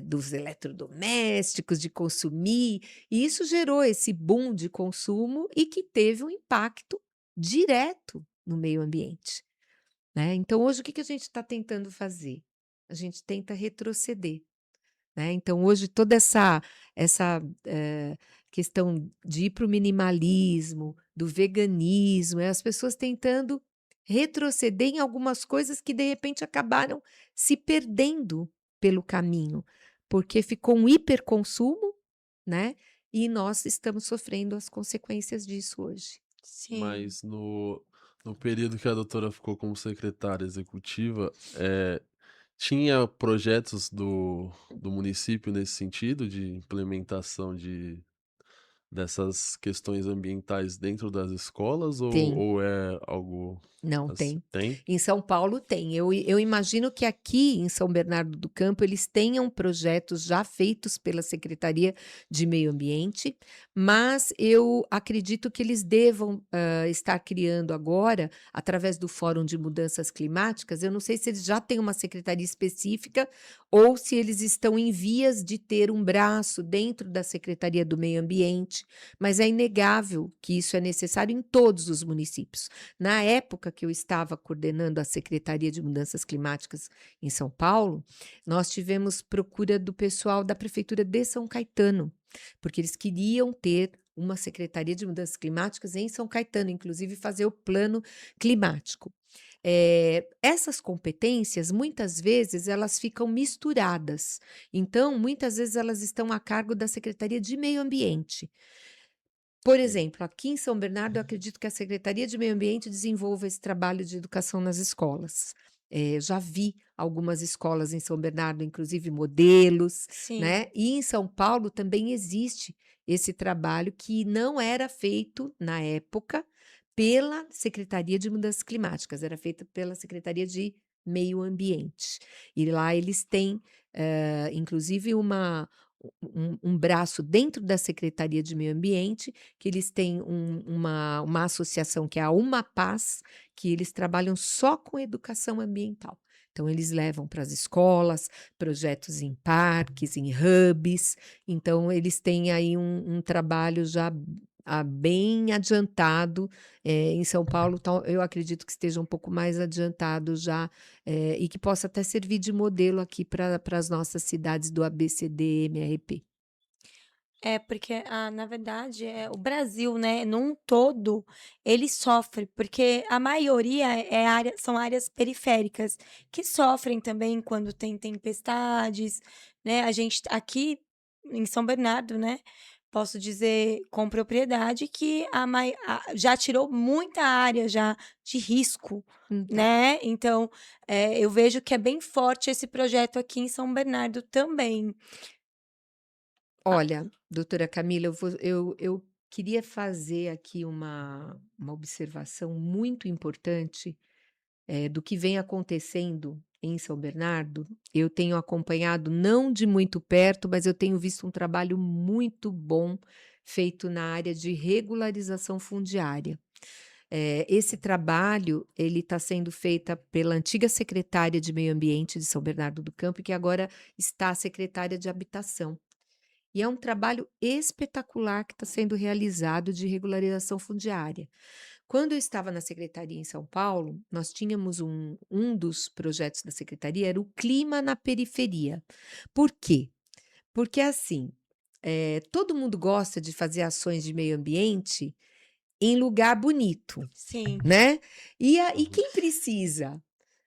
dos eletrodomésticos, de consumir, e isso gerou esse boom de consumo e que teve um impacto direto no meio ambiente, né. Então hoje o que que a gente está tentando fazer? A gente tenta retroceder. Né, então hoje toda essa questão de ir para o minimalismo, do veganismo, é as pessoas tentando retroceder em algumas coisas que de repente acabaram se perdendo pelo caminho, porque ficou um hiperconsumo, né, e nós estamos sofrendo as consequências disso hoje. Sim. Mas no período que a doutora ficou como secretária executiva, tinha projetos do município nesse sentido, de implementação dessas questões ambientais dentro das escolas, Tem. ou é algo Não, assim? tem. Tem? Em São Paulo tem. Eu imagino que aqui em São Bernardo do Campo eles tenham projetos já feitos pela Secretaria de Meio Ambiente, mas eu acredito que eles devam estar criando agora, através do Fórum de Mudanças Climáticas. Eu não sei se eles já têm uma secretaria específica ou se eles estão em vias de ter um braço dentro da Secretaria do Meio Ambiente, mas é inegável que isso é necessário em todos os municípios. Na época que eu estava coordenando a Secretaria de Mudanças Climáticas em São Paulo, nós tivemos procura do pessoal da Prefeitura de São Caetano, porque eles queriam ter uma Secretaria de Mudanças Climáticas em São Caetano, inclusive fazer o plano climático. Essas competências, muitas vezes, elas ficam misturadas. Então, muitas vezes, elas estão a cargo da Secretaria de Meio Ambiente. Por exemplo, aqui em São Bernardo, eu acredito que a Secretaria de Meio Ambiente desenvolva esse trabalho de educação nas escolas. Já vi algumas escolas em São Bernardo, inclusive modelos, Sim. né? E em São Paulo também existe esse trabalho que não era feito na época pela Secretaria de Mudanças Climáticas, era feita pela Secretaria de Meio Ambiente. E lá eles têm, inclusive, um braço dentro da Secretaria de Meio Ambiente, que eles têm uma associação que é a Umapaz, que eles trabalham só com educação ambiental. Então, eles levam para as escolas, projetos em parques, em hubs. Então, eles têm aí um trabalho já bem adiantado. Em São Paulo, eu acredito que esteja um pouco mais adiantado já, e que possa até servir de modelo aqui para as nossas cidades do ABCD-MRP. É, porque, na verdade, o Brasil, né, num todo, ele sofre, porque a maioria são áreas periféricas, que sofrem também quando tem tempestades, né? A gente, aqui em São Bernardo, né, posso dizer com propriedade que já tirou muita área já de risco, Então. né? Então, eu vejo que é bem forte esse projeto aqui em São Bernardo também. Olha, doutora Camila, eu queria fazer aqui uma observação muito importante, do que vem acontecendo em São Bernardo. Eu tenho acompanhado, não de muito perto, mas eu tenho visto um trabalho muito bom feito na área de regularização fundiária. Esse trabalho ele está sendo feito pela antiga secretária de Meio Ambiente de São Bernardo do Campo, e que agora está secretária de Habitação. E é um trabalho espetacular que está sendo realizado de regularização fundiária. Quando eu estava na secretaria em São Paulo, nós tínhamos um dos projetos da secretaria, era o clima na periferia. Por quê? Porque assim, todo mundo gosta de fazer ações de meio ambiente em lugar bonito, Sim. né? E Uhum. quem precisa?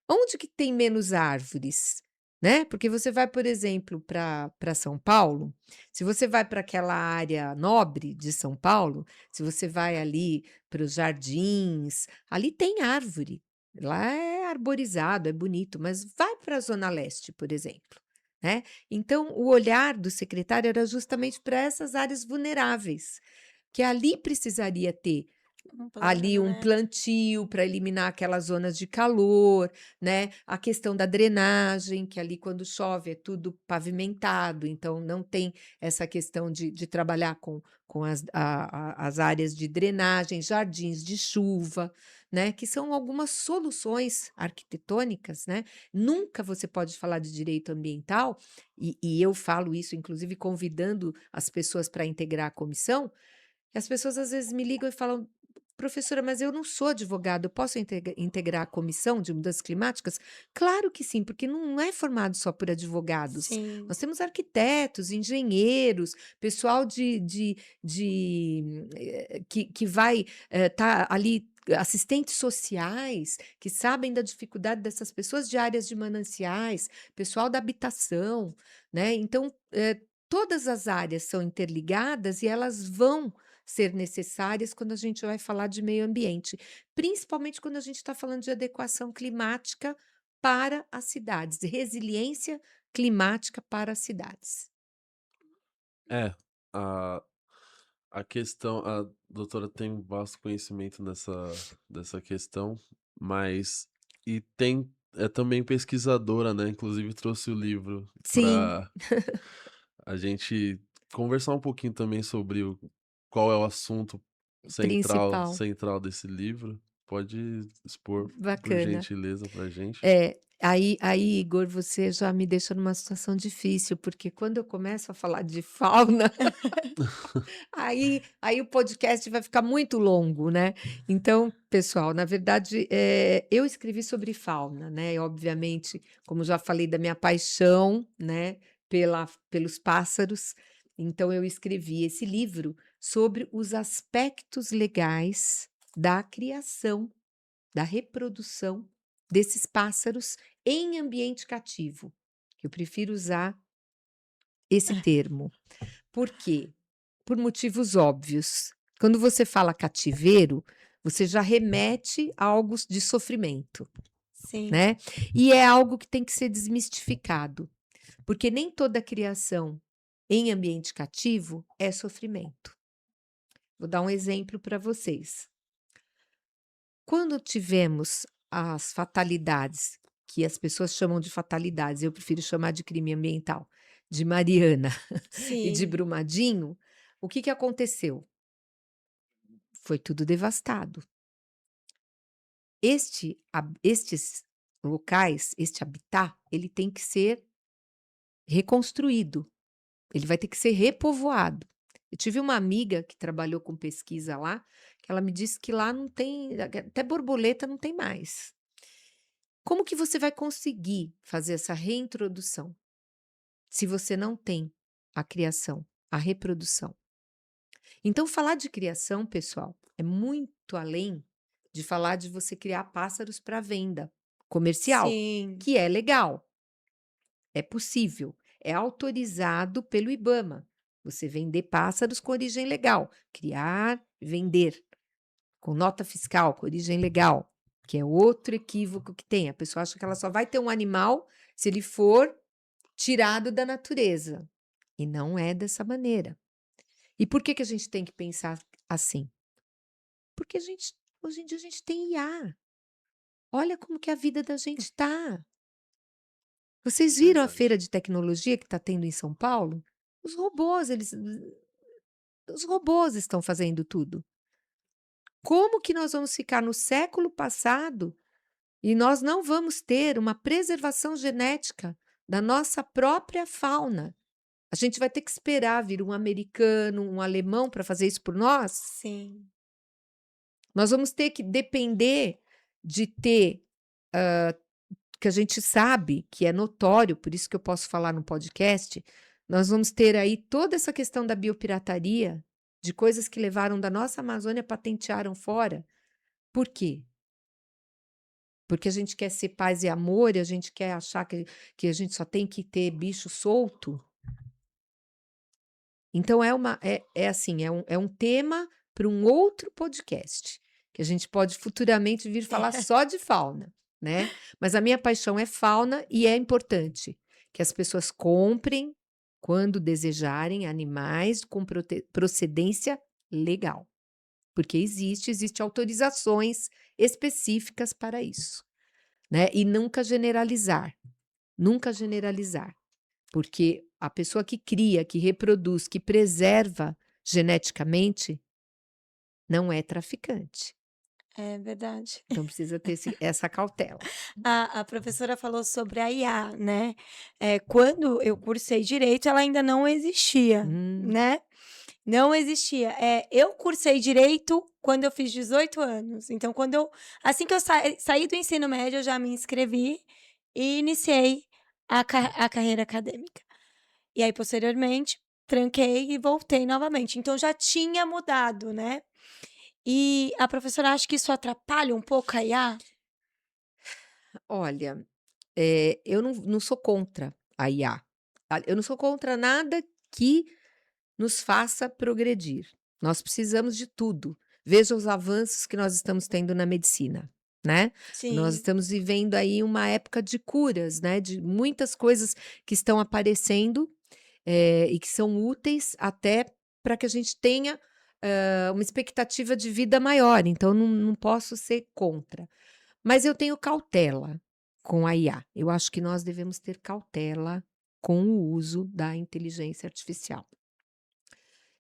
Onde que tem menos árvores, né? Porque você vai, por exemplo, para São Paulo, se você vai para aquela área nobre de São Paulo, se você vai ali para os jardins, ali tem árvore. Lá é arborizado, é bonito, mas vai para a Zona Leste, por exemplo, né? Então, o olhar do secretário era justamente para essas áreas vulneráveis, que ali precisaria ter Um ali plano, um né? plantio para eliminar aquelas zonas de calor, né? A questão da drenagem, que ali quando chove é tudo pavimentado, então não tem essa questão de trabalhar com as áreas de drenagem, jardins de chuva, né? Que são algumas soluções arquitetônicas, né? Nunca você pode falar de direito ambiental, e eu falo isso, inclusive, convidando as pessoas para integrar a comissão. E as pessoas às vezes me ligam e falam: professora, mas eu não sou advogado, eu posso integrar a comissão de mudanças climáticas? Claro que sim, porque não é formado só por advogados. Sim. Nós temos arquitetos, engenheiros, pessoal que vai estar ali, assistentes sociais, que sabem da dificuldade dessas pessoas de áreas de mananciais, pessoal da habitação, né? Então, todas as áreas são interligadas e elas vão ser necessárias quando a gente vai falar de meio ambiente, principalmente quando a gente está falando de adequação climática para as cidades, de resiliência climática para as cidades. É, a, a questão, a doutora tem um vasto conhecimento dessa questão, mas e tem é também pesquisadora, né? Inclusive trouxe o livro Sim, para a gente conversar um pouquinho também sobre qual é o assunto principal, central desse livro. Pode expor, por bacana. gentileza, pra gente. Aí, Igor, você já me deixa numa situação difícil, porque quando eu começo a falar de fauna, aí o podcast vai ficar muito longo, né? Então, pessoal, na verdade, eu escrevi sobre fauna, né? E, obviamente, como já falei da minha paixão, né, pelos pássaros, então eu escrevi esse livro sobre os aspectos legais da criação, da reprodução desses pássaros em ambiente cativo. Eu prefiro usar esse termo. Por quê? Por motivos óbvios. Quando você fala cativeiro, você já remete a algo de sofrimento, Sim. né? E é algo que tem que ser desmistificado, porque nem toda criação em ambiente cativo é sofrimento. Vou dar um exemplo para vocês. Quando tivemos as fatalidades, que as pessoas chamam de fatalidades, eu prefiro chamar de crime ambiental, de Mariana e de Sim. Brumadinho, o que aconteceu? Foi tudo devastado. Estes locais, este habitat, ele tem que ser reconstruído, ele vai ter que ser repovoado. Eu tive uma amiga que trabalhou com pesquisa lá, que ela me disse que lá não tem, até borboleta não tem mais. Como que você vai conseguir fazer essa reintrodução se você não tem a criação, a reprodução? Então, falar de criação, pessoal, é muito além de falar de você criar pássaros para venda comercial, Sim. que é legal, é possível, é autorizado pelo IBAMA. Você vender pássaros com origem legal, criar, vender com nota fiscal, com origem legal, que é outro equívoco que tem. A pessoa acha que ela só vai ter um animal se ele for tirado da natureza. E não é dessa maneira. E por que que a gente tem que pensar assim? Porque hoje em dia a gente tem IA. Olha como que a vida da gente está. Vocês viram a feira Verdade. de tecnologia que está tendo em São Paulo? Os robôs estão fazendo tudo. Como que nós vamos ficar no século passado e nós não vamos ter uma preservação genética da nossa própria fauna? A gente vai ter que esperar vir um americano, um alemão para fazer isso por nós? Sim. Nós vamos ter que depender de ter, que a gente sabe que é notório, por isso que eu posso falar no podcast, nós vamos ter aí toda essa questão da biopirataria, de coisas que levaram da nossa Amazônia, patentearam fora. Por quê? Porque a gente quer ser paz e amor e a gente quer achar que a gente só tem que ter bicho solto. Então é assim, é um tema para um outro podcast, que a gente pode futuramente vir falar só de fauna, né? Mas a minha paixão é fauna e é importante que as pessoas comprem, quando desejarem, animais com procedência legal. Porque existe autorizações específicas para isso, né? E nunca generalizar, nunca generalizar. Porque a pessoa que cria, que reproduz, que preserva geneticamente, não é traficante. É verdade. Então precisa ter essa cautela. A professora falou sobre a IA, né? Quando eu cursei direito, ela ainda não existia, né? Não existia. Eu cursei direito quando eu fiz 18 anos. Então, assim que eu saí do ensino médio, eu já me inscrevi e iniciei a carreira acadêmica. E aí, posteriormente, tranquei e voltei novamente. Então, já tinha mudado, né? E a professora acha que isso atrapalha um pouco a IA? Olha, eu não sou contra a IA. Eu não sou contra nada que nos faça progredir. Nós precisamos de tudo. Veja os avanços que nós estamos tendo na medicina, né? Nós Sim, estamos vivendo aí uma época de curas, né? De muitas coisas que estão aparecendo e que são úteis até para que a gente tenha uma expectativa de vida maior. Então, não posso ser contra. Mas eu tenho cautela com a IA. Eu acho que nós devemos ter cautela com o uso da inteligência artificial.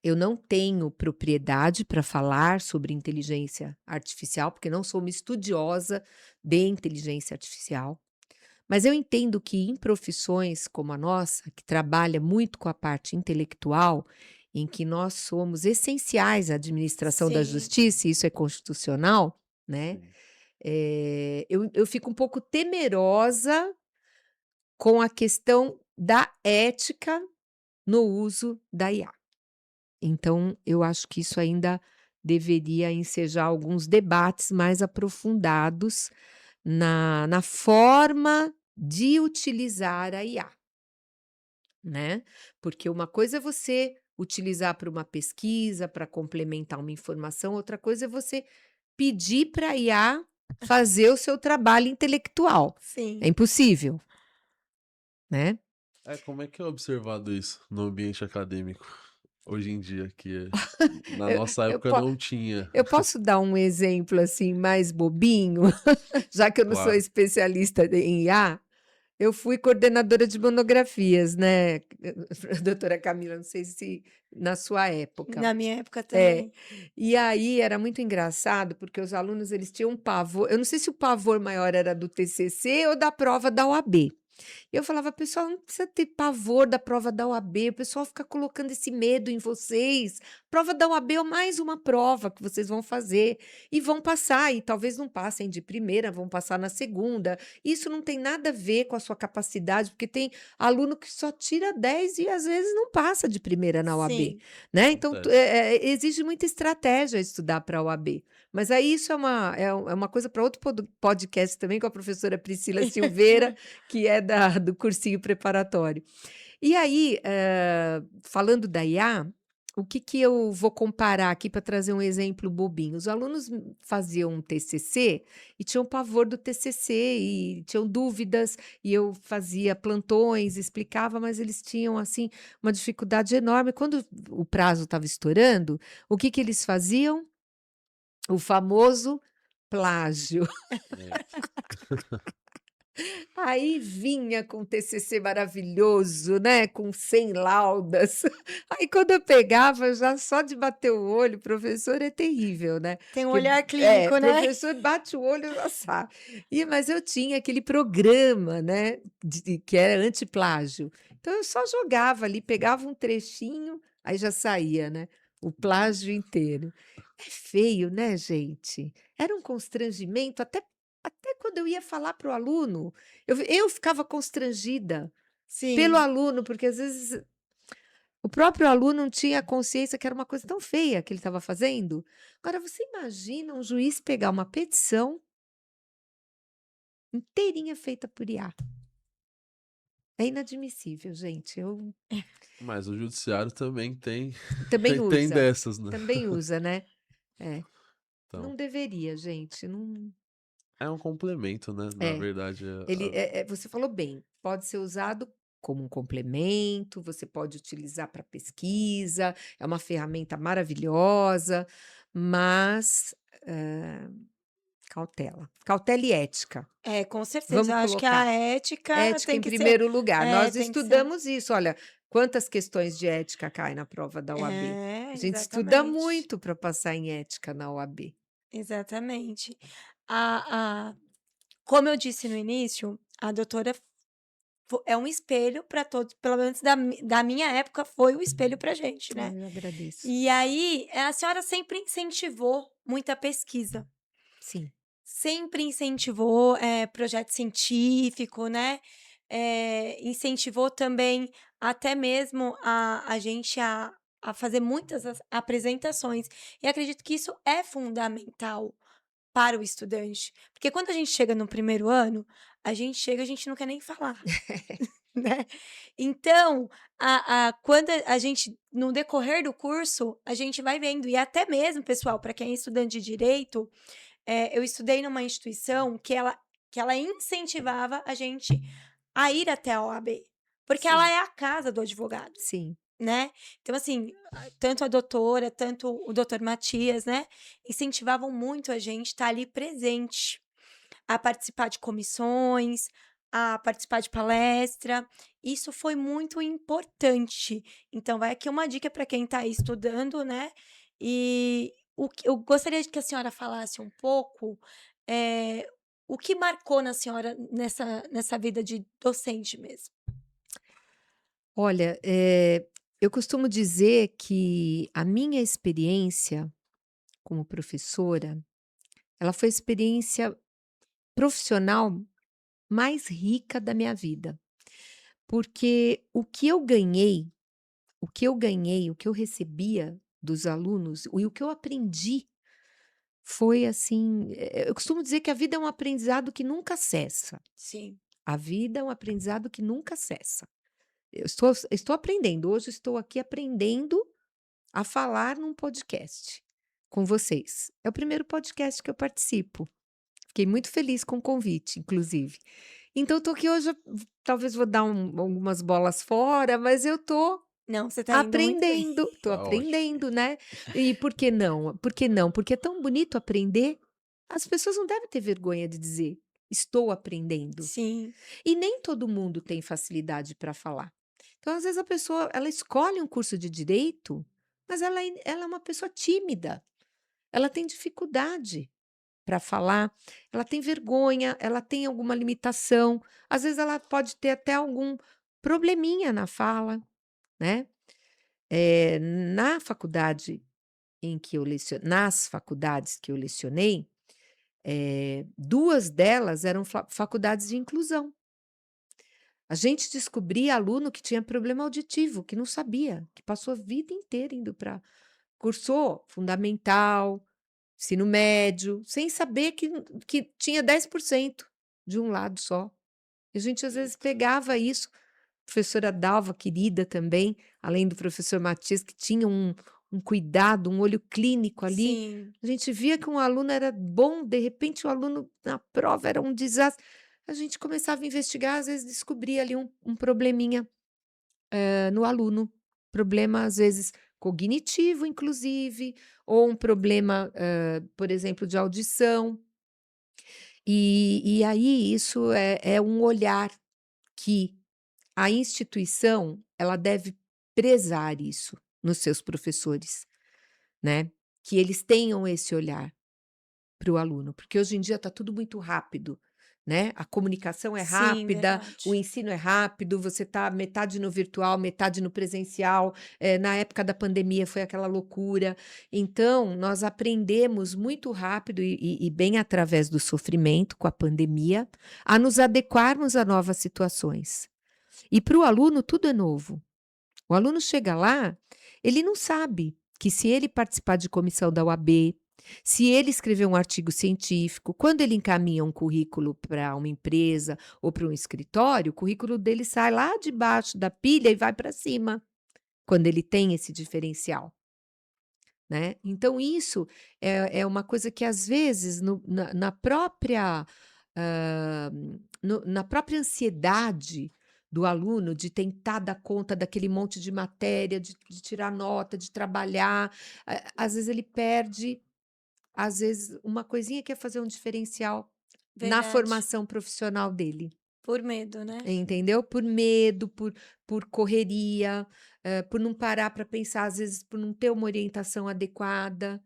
Eu não tenho propriedade para falar sobre inteligência artificial, porque não sou uma estudiosa de inteligência artificial. Mas eu entendo que em profissões como a nossa, que trabalha muito com a parte intelectual, em que nós somos essenciais à administração da sim. justiça, e isso é constitucional, né? Sim. Eu fico um pouco temerosa com a questão da ética no uso da IA. Então, eu acho que isso ainda deveria ensejar alguns debates mais aprofundados na forma de utilizar a IA, né? Porque uma coisa é você utilizar para uma pesquisa, para complementar uma informação, outra coisa é você pedir para a IA fazer o seu trabalho intelectual. Sim. É impossível, né? Como é que é observado isso no ambiente acadêmico hoje em dia, que na Eu, nossa eu época po- não tinha, eu posso dar um exemplo assim mais bobinho, já que eu não sou claro. especialista em IA. Eu fui coordenadora de monografias, né, doutora Camila? Não sei se na sua época. Na minha época É, também. e aí era muito engraçado, porque os alunos eles tinham um pavor. Eu não sei se o pavor maior era do TCC ou da prova da OAB. Eu falava, pessoal, não precisa ter pavor da prova da OAB, o pessoal fica colocando esse medo em vocês. Prova da OAB é mais uma prova que vocês vão fazer e vão passar, e talvez não passem de primeira, vão passar na segunda. Isso não tem nada a ver com a sua capacidade, porque tem aluno que só tira 10 e às vezes não passa de primeira na OAB, Sim. né? Então, Acontece. exige muita estratégia estudar para a OAB. Mas aí isso é uma coisa para outro podcast também com a professora Priscila Silveira, que é do cursinho preparatório. E aí, falando da IA, o que eu vou comparar aqui para trazer um exemplo bobinho? Os alunos faziam um TCC e tinham pavor do TCC e tinham dúvidas, e eu fazia plantões, explicava, mas eles tinham assim uma dificuldade enorme. Quando o prazo estava estourando, o que eles faziam? O famoso plágio. É. Aí vinha com TCC maravilhoso, né, com 100 laudas. Aí quando eu pegava, já só de bater o olho, professor é terrível, né? Tem um Porque olhar clínico, né? professor bate o olho, já sabe. Mas eu tinha aquele programa, né, que era antiplágio. Então eu só jogava ali, pegava um trechinho, aí já saía, né? O plágio inteiro. É feio, né, gente? Era um constrangimento até quando eu ia falar para o aluno, eu ficava constrangida pelo Sim. aluno, porque às vezes o próprio aluno não tinha consciência que era uma coisa tão feia que ele estava fazendo. Agora, você imagina um juiz pegar uma petição inteirinha feita por IA. É inadmissível, gente. Eu Mas o judiciário também tem, também tem usa, dessas, né? também usa, né? É, Então, não deveria, gente. Não, é um complemento, né? Na é. verdade, Você falou bem, pode ser usado como um complemento, você pode utilizar para pesquisa, é uma ferramenta maravilhosa, mas cautela, cautela e ética. É, com certeza. Vamos Eu acho que a colocar ética ética tem em que ser. primeiro lugar. Nós Tem que ser. estudamos isso. Olha, quantas questões de ética caem na prova da OAB? É, A gente estuda exatamente. muito para passar em ética na OAB. Exatamente. Como eu disse no início, a doutora é um espelho para todos, pelo menos da minha época, foi um espelho para gente, né? Eu agradeço. E aí, a senhora sempre incentivou muita pesquisa. Sim. Sempre incentivou, projeto científico, né, incentivou também até mesmo a gente a fazer muitas apresentações, e acredito que isso é fundamental para o estudante, porque quando a gente chega no primeiro ano, a gente não quer nem falar, né. Então, quando a gente no decorrer do curso, a gente vai vendo, e até mesmo, pessoal, para quem é estudante de direito, eu estudei numa instituição que ela incentivava a gente a ir até a OAB, porque ela Sim. é a casa do advogado, Sim. né. Então, assim, tanto a doutora, tanto o doutor Matias, né, incentivavam muito a gente estar ali presente, a participar de comissões, a participar de palestra. Isso foi muito importante. Então vai aqui uma dica para quem está estudando, né, e o que eu gostaria de que a senhora falasse um pouco, o que marcou na senhora nessa vida de docente mesmo. Olha, eu costumo dizer que a minha experiência como professora, ela foi a experiência profissional mais rica da minha vida, porque o que eu recebia dos alunos e o que eu aprendi foi assim, eu costumo dizer que a vida é um aprendizado que nunca cessa. Sim. A vida é um aprendizado que nunca cessa. Eu estou aprendendo, hoje estou aqui aprendendo a falar num podcast com vocês. É o primeiro podcast que eu participo. Fiquei muito feliz com o convite, inclusive. Então, tô aqui hoje, talvez vou dar algumas bolas fora, mas eu tô Não, você tá indo muito bem. aprendendo, tô Tá ótimo. aprendendo, né? E por que não? Por que não? Porque é tão bonito aprender. As pessoas não devem ter vergonha de dizer, estou aprendendo. Sim, E nem todo mundo tem facilidade para falar. Então, às vezes, a pessoa, ela escolhe um curso de direito, mas ela é uma pessoa tímida. Ela tem dificuldade para falar, ela tem vergonha, ela tem alguma limitação. Às vezes, ela pode ter até algum probleminha na fala, né? Na faculdade nas faculdades que eu lecionei, 2 delas eram faculdades de inclusão. A gente descobria aluno que tinha problema auditivo, que não sabia, que passou a vida inteira indo para cursou fundamental, ensino médio, sem saber que tinha 10% de um lado só. E a gente às vezes pegava isso, professora Dalva, querida também, além do professor Matias, que tinha um cuidado, um olho clínico ali. sim. A gente via que um aluno era bom, de repente o aluno na prova era um desastre. A gente começava a investigar, às vezes descobria ali um probleminha no aluno. Problema, às vezes, cognitivo, inclusive, ou um problema, por exemplo, de audição. E aí isso é um olhar que a instituição ela deve prezar isso nos seus professores, né? Que eles tenham esse olhar para o aluno, porque hoje em dia está tudo muito rápido, né? A comunicação é Sim, rápida, o verdade. ensino é rápido, você está metade no virtual, metade no presencial. Na época da pandemia foi aquela loucura. Então, nós aprendemos muito rápido e bem através do sofrimento com a pandemia, a nos adequarmos a novas situações. E para o aluno, tudo é novo. O aluno chega lá, ele não sabe que se ele participar de comissão da UAB, se ele escrever um artigo científico, quando ele encaminha um currículo para uma empresa ou para um escritório, o currículo dele sai lá debaixo da pilha e vai para cima, quando ele tem esse diferencial, né? Então, isso é uma coisa que, às vezes, na própria, ah, na própria ansiedade do aluno de tentar dar conta daquele monte de matéria, de tirar nota, de trabalhar, às vezes ele perde, às vezes, uma coisinha que é fazer um diferencial na Verdade. formação profissional dele. Por medo, né? Entendeu? Por medo, por correria, por não parar para pensar, às vezes, por não ter uma orientação adequada,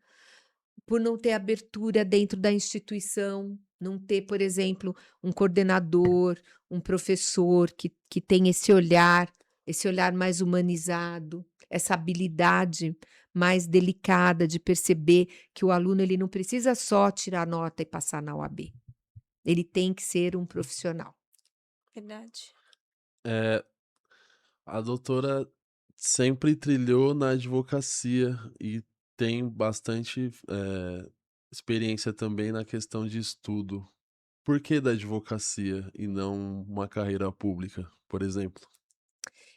por não ter abertura dentro da instituição, não ter, por exemplo, um coordenador, um professor que tem esse olhar mais humanizado, essa habilidade mais delicada de perceber que o aluno ele não precisa só tirar nota e passar na OAB. Ele tem que ser um profissional. Verdade. É, a doutora sempre trilhou na advocacia e tem bastante experiência também na questão de estudo. Por que da advocacia e não uma carreira pública, por exemplo?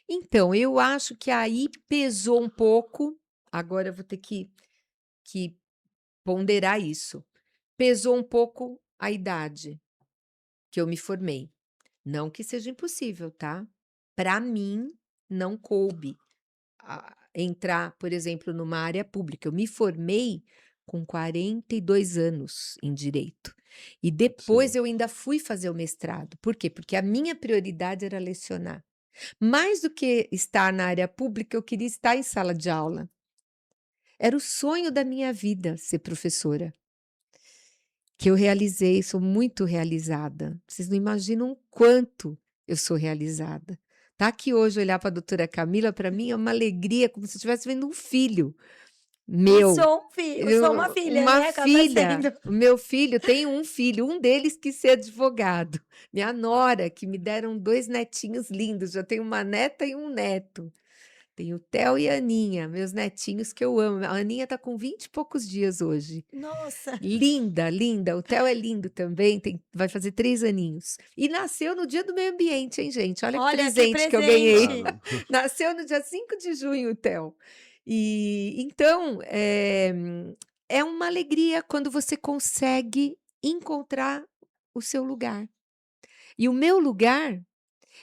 Então, eu acho que aí pesou um pouco, agora eu vou ter que ponderar isso. Pesou um pouco a idade que eu me formei. Não que seja impossível, tá? Para mim, não coube entrar, por exemplo, numa área pública. Eu me formei com 42 anos em direito. E depois Sim, eu ainda fui fazer o mestrado. Por quê? Porque a minha prioridade era lecionar. Mais do que estar na área pública, eu queria estar em sala de aula. Era o sonho da minha vida ser professora, que eu realizei, sou muito realizada. Vocês não imaginam o quanto eu sou realizada. Tá aqui hoje olhar para a doutora Camila, para mim é uma alegria, como se eu estivesse vendo um filho E meu. sou uma filha, Uma né? Acaba filha, sendo. o meu filho tem um filho, um deles que ser advogado. Minha nora, que me deram 2 netinhos lindos, já tenho uma neta e um neto. Tenho o Theo e a Aninha, meus netinhos que eu amo. A Aninha tá com 20 e poucos dias hoje. Nossa. Linda, linda. O Theo é lindo também, vai fazer 3 aninhos. E nasceu no dia do meio ambiente, hein, gente? Olha que Olha que presente que eu ganhei. presente. caramba. Nasceu no dia 5 de junho, o Theo. E então, é uma alegria quando você consegue encontrar o seu lugar. E o meu lugar,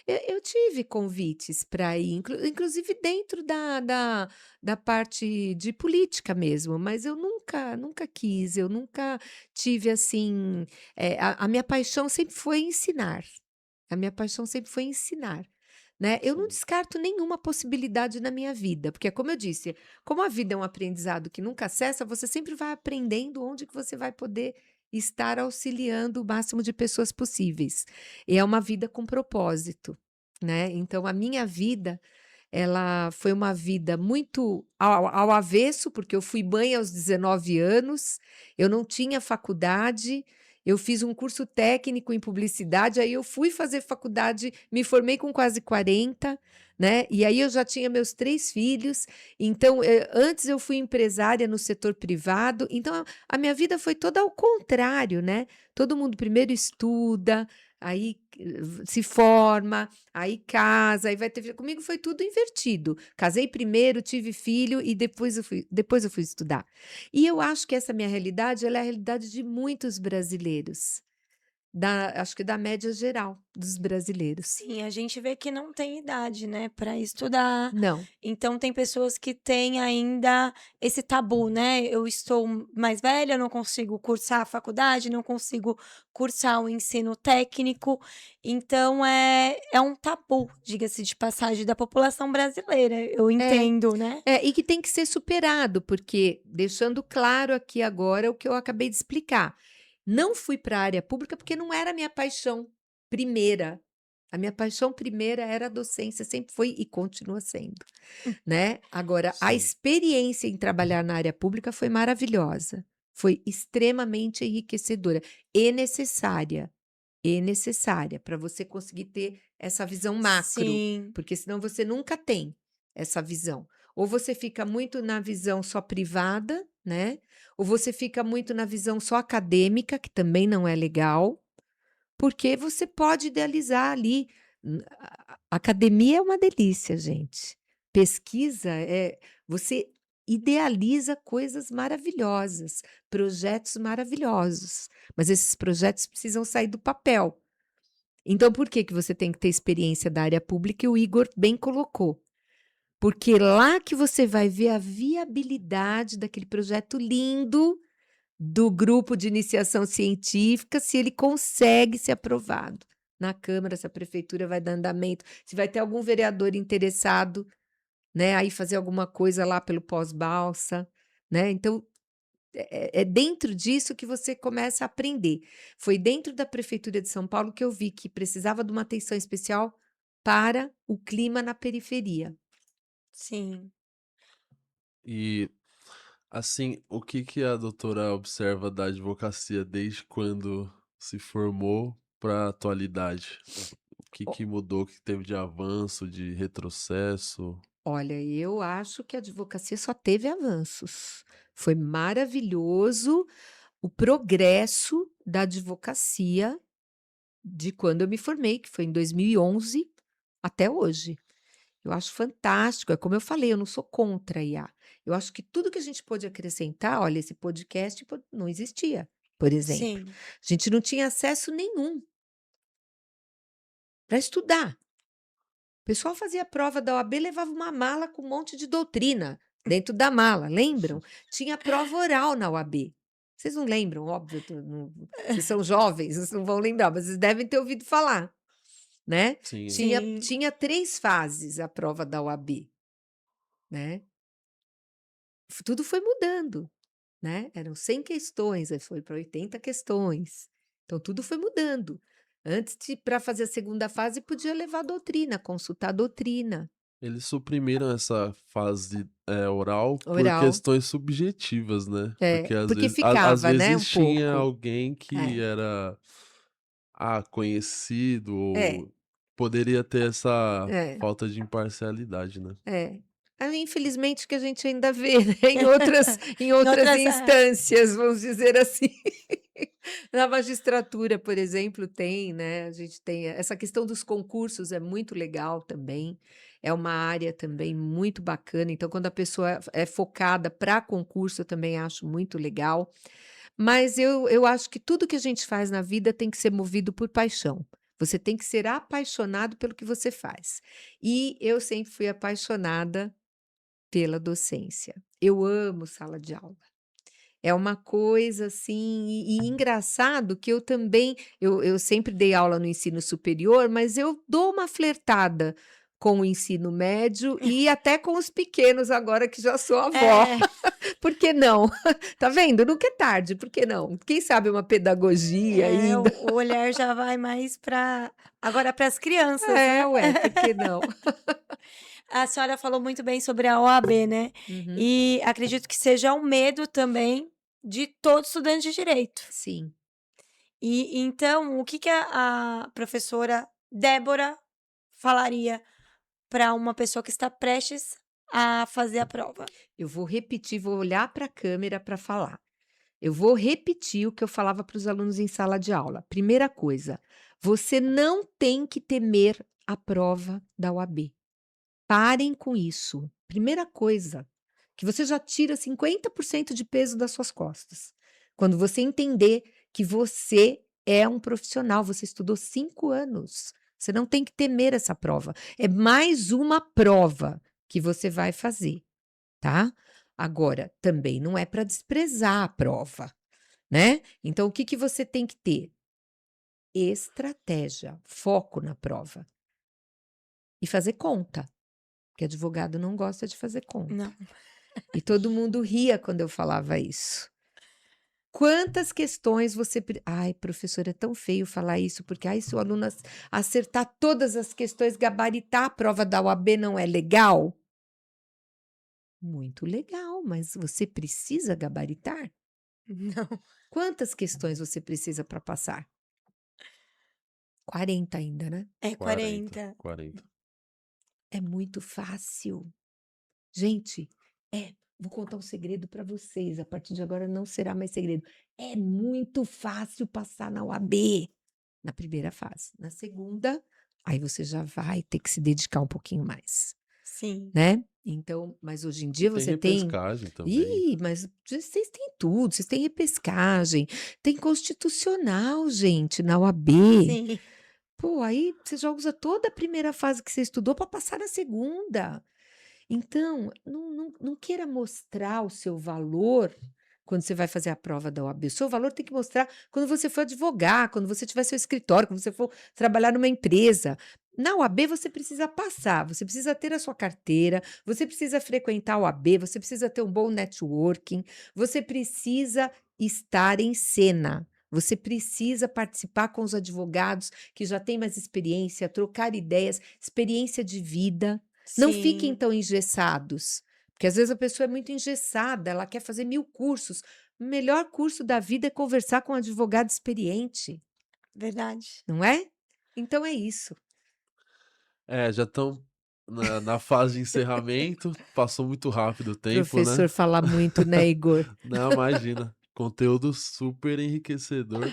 eu tive convites para ir, inclusive dentro da parte de política mesmo, mas eu nunca quis, eu nunca tive assim. A minha paixão sempre foi ensinar. A minha paixão sempre foi ensinar. Né? Eu não Sim. descarto nenhuma possibilidade na minha vida, porque, como eu disse, como a vida é um aprendizado que nunca cessa, você sempre vai aprendendo onde que você vai poder estar auxiliando o máximo de pessoas possíveis. E é uma vida com propósito, né? Então, a minha vida, ela foi uma vida muito ao avesso, porque eu fui mãe aos 19 anos, eu não tinha faculdade, eu fiz um curso técnico em publicidade, aí eu fui fazer faculdade, me formei com quase 40, né? E aí eu já tinha meus 3 filhos, então antes eu fui empresária no setor privado, então a minha vida foi toda ao contrário, né? Todo mundo primeiro estuda, aí se forma, aí casa, aí vai ter filho. Comigo foi tudo invertido. Casei primeiro, tive filho e depois eu fui estudar. E eu acho que essa minha realidade, ela é a realidade de muitos brasileiros, acho que da média geral dos brasileiros. Sim, a gente vê que não tem idade, né, para estudar. Não, Então tem pessoas que têm ainda esse tabu, né? Eu estou mais velha, não consigo cursar a faculdade, não consigo cursar o ensino técnico. Então é um tabu, diga-se de passagem, da população brasileira. Eu é, entendo, né? e que tem que ser superado, porque deixando claro aqui agora o que eu acabei de explicar. Não fui para a área pública porque não era a minha paixão primeira. A minha paixão primeira era a docência, sempre foi e continua sendo, né? Agora, a Sim. experiência em trabalhar na área pública foi maravilhosa, foi extremamente enriquecedora e necessária para você conseguir ter essa visão macro, Sim, porque senão você nunca tem essa visão. Ou você fica muito na visão só privada, né? Ou você fica muito na visão só acadêmica, que também não é legal, porque você pode idealizar ali. Academia é uma delícia, gente. Pesquisa você idealiza coisas maravilhosas, projetos maravilhosos, mas esses projetos precisam sair do papel. Então, por que que você tem que ter experiência da área pública? E o Igor bem colocou. Porque lá que você vai ver a viabilidade daquele projeto lindo do grupo de iniciação científica, se ele consegue ser aprovado na Câmara, se a prefeitura vai dar andamento, se vai ter algum vereador interessado, né, aí fazer alguma coisa lá pelo pós-balsa, né? Então, é dentro disso que você começa a aprender. Foi dentro da Prefeitura de São Paulo que eu vi que precisava de uma atenção especial para o clima na periferia. sim. E assim, o que que a doutora observa da advocacia desde quando se formou para a atualidade? O que O- que mudou, o que teve de avanço, de retrocesso? Olha, eu acho que a advocacia só teve avanços. Foi maravilhoso o progresso da advocacia de quando eu me formei, que foi em 2011, até hoje. Eu acho fantástico. É como eu falei, eu não sou contra a IA. Eu acho que tudo que a gente pôde acrescentar, olha, esse podcast não existia, por exemplo. Sim. A gente não tinha acesso nenhum para estudar. O pessoal fazia prova da OAB, levava uma mala com um monte de doutrina dentro da mala, lembram? Tinha prova oral na OAB. Vocês não lembram, óbvio, vocês são jovens, vocês não vão lembrar, mas vocês devem ter ouvido falar, né? Sim, Tinha, Sim. tinha 3 fases a prova da OAB, né? Tudo foi mudando, né? Eram 100 questões, aí foi para 80 questões. Então tudo foi mudando. Antes, para fazer a segunda fase, podia levar doutrina, consultar a doutrina eles suprimiram essa fase oral por oral. questões subjetivas, né? Porque às Porque vezes, às ficava, né, um vezes tinha pouco. alguém que É, era conhecido é, ou poderia ter essa é, falta de imparcialidade, né? é. Infelizmente que a gente ainda vê, né, em outras Outras, instâncias, vamos dizer assim. Na magistratura, por exemplo, tem, né? A gente tem essa questão dos concursos é muito legal também. é uma área também muito bacana. Então, quando a pessoa é focada para concurso, eu também acho muito legal. Mas eu acho que tudo que a gente faz na vida tem que ser movido por paixão. Você tem que ser apaixonado pelo que você faz. E eu sempre fui apaixonada pela docência. Eu amo sala de aula. É uma coisa assim, e engraçado que eu também, eu sempre dei aula no ensino superior, mas eu dou uma flertada com o ensino médio e até com os pequenos agora que já sou avó. É, Por que não? Tá vendo? Nunca é tarde, por que não? Quem sabe uma pedagogia o ainda? o olhar já vai mais para agora para as crianças, É, né. ué, por que não? A senhora falou muito bem sobre a OAB, né, Uhum, e acredito que seja um medo também de todo estudante de direito. sim. E então, o que que a professora Débora falaria para uma pessoa que está prestes a fazer a prova? Eu vou repetir, vou olhar para a câmera para falar. Eu vou repetir o que eu falava para os alunos em sala de aula. Primeira coisa, você não tem que temer a prova da OAB. Parem com isso. Primeira coisa, que você já tira 50% de peso das suas costas. Quando você entender que você é um profissional, você estudou 5 anos. Você não tem que temer essa prova. É mais uma prova que você vai fazer, tá? Agora, também não é para desprezar a prova, né? Então, o que que você tem que ter? Estratégia, foco na prova e fazer conta, porque advogado não gosta de fazer conta. Não. E todo mundo ria quando eu falava isso. Quantas questões você. Ai, professor, é tão feio falar isso, porque ai, se o aluno acertar todas as questões, gabaritar a prova da OAB não é legal? Muito legal, mas você precisa gabaritar? Não. Quantas questões você precisa para passar? 40 ainda, né? É 40, 40. 40. É muito fácil. Gente, vou contar um segredo para vocês. A partir de agora não será mais segredo. É muito fácil passar na OAB na primeira fase. Na segunda, aí você já vai ter que se dedicar um pouquinho mais, Sim, né? Então, mas hoje em E dia tem você tem. repescagem também. Ih, mas vocês têm tudo, vocês têm repescagem, tem constitucional, gente, na OAB. sim, Pô, aí você já usa toda a primeira fase que você estudou para passar na segunda. Então, não queira mostrar o seu valor quando você vai fazer a prova da OAB. O seu valor tem que mostrar quando você for advogar, quando você tiver seu escritório, quando você for trabalhar numa empresa. Na OAB você precisa passar, você precisa ter a sua carteira, você precisa frequentar a OAB, você precisa ter um bom networking, você precisa estar em cena. Você precisa participar com os advogados que já têm mais experiência, trocar ideias, experiência de vida. Não fiquem sim, tão engessados, porque às vezes a pessoa é muito engessada, ela quer fazer 1000 cursos. O melhor curso da vida é conversar com um advogado experiente, verdade. não é? Então é isso. É, já estão na fase de encerramento. Passou muito rápido o tempo, né? Professor fala muito, né, Igor? Não, imagina. Conteúdo super enriquecedor.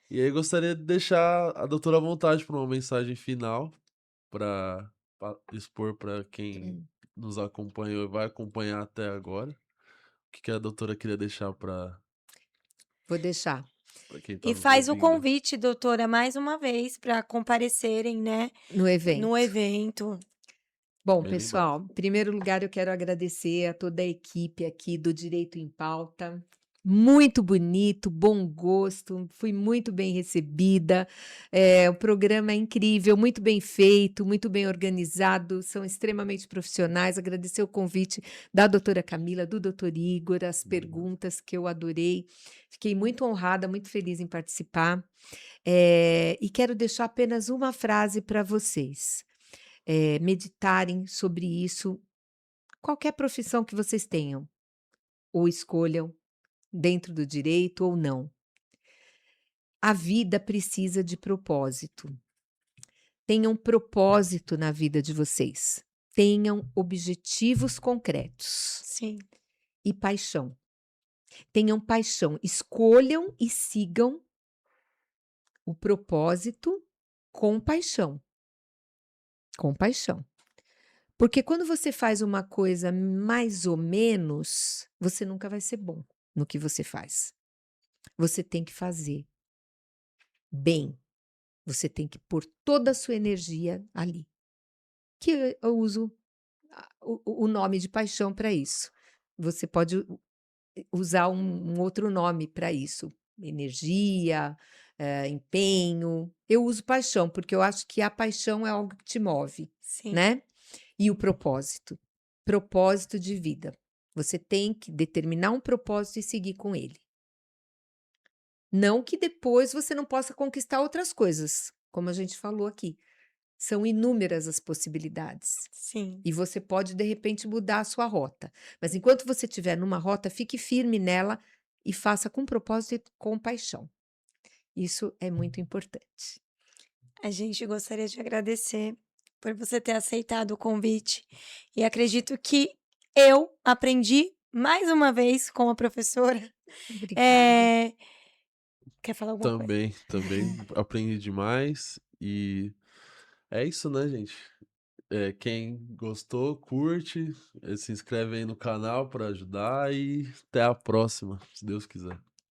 E aí gostaria de deixar a doutora à vontade para uma mensagem final para expor para quem nos acompanhou e vai acompanhar até agora. O que que a doutora queria deixar Vou deixar para quem está E nos faz o ouvindo? convite, doutora, mais uma vez para comparecerem, né, no no evento. evento. Bom, Bem lembrado. pessoal, em primeiro lugar eu quero agradecer a toda a equipe aqui do Direito em Pauta. Muito bonito, bom gosto, fui muito bem recebida. O programa é incrível, muito bem feito, muito bem organizado, são extremamente profissionais. Agradecer o convite da doutora Camila, do doutor Igor, as perguntas que eu adorei. Fiquei muito honrada, muito feliz em participar. E quero deixar apenas uma frase para vocês. Meditarem sobre isso, qualquer profissão que vocês tenham, ou escolham, dentro do direito ou não. A vida precisa de propósito. Tenham propósito na vida de vocês. Tenham objetivos concretos Sim, e paixão. Tenham paixão. Escolham e sigam o propósito com paixão. Com paixão. Porque quando você faz uma coisa mais ou menos, você nunca vai ser bom no que você faz. Você tem que fazer bem. Você tem que pôr toda a sua energia ali. Que eu uso o nome de paixão para isso. Você pode usar um outro nome para isso. Energia, empenho. Eu uso paixão, porque eu acho que a paixão é algo que te move, Sim. né? E o propósito. Propósito de vida. Você tem que determinar um propósito e seguir com ele. Não que depois você não possa conquistar outras coisas, como a gente falou aqui. São inúmeras as possibilidades. Sim. E você pode, de repente, mudar a sua rota. Mas enquanto você estiver numa rota, fique firme nela e faça com propósito e com paixão. Isso é muito importante. A gente gostaria de agradecer por você ter aceitado o convite e acredito que eu aprendi mais uma vez com a professora. Obrigada. Quer falar alguma coisa? Também aprendi demais e é isso, né, gente? Quem gostou, curte, se inscreve aí no canal para ajudar e até a próxima, se Deus quiser.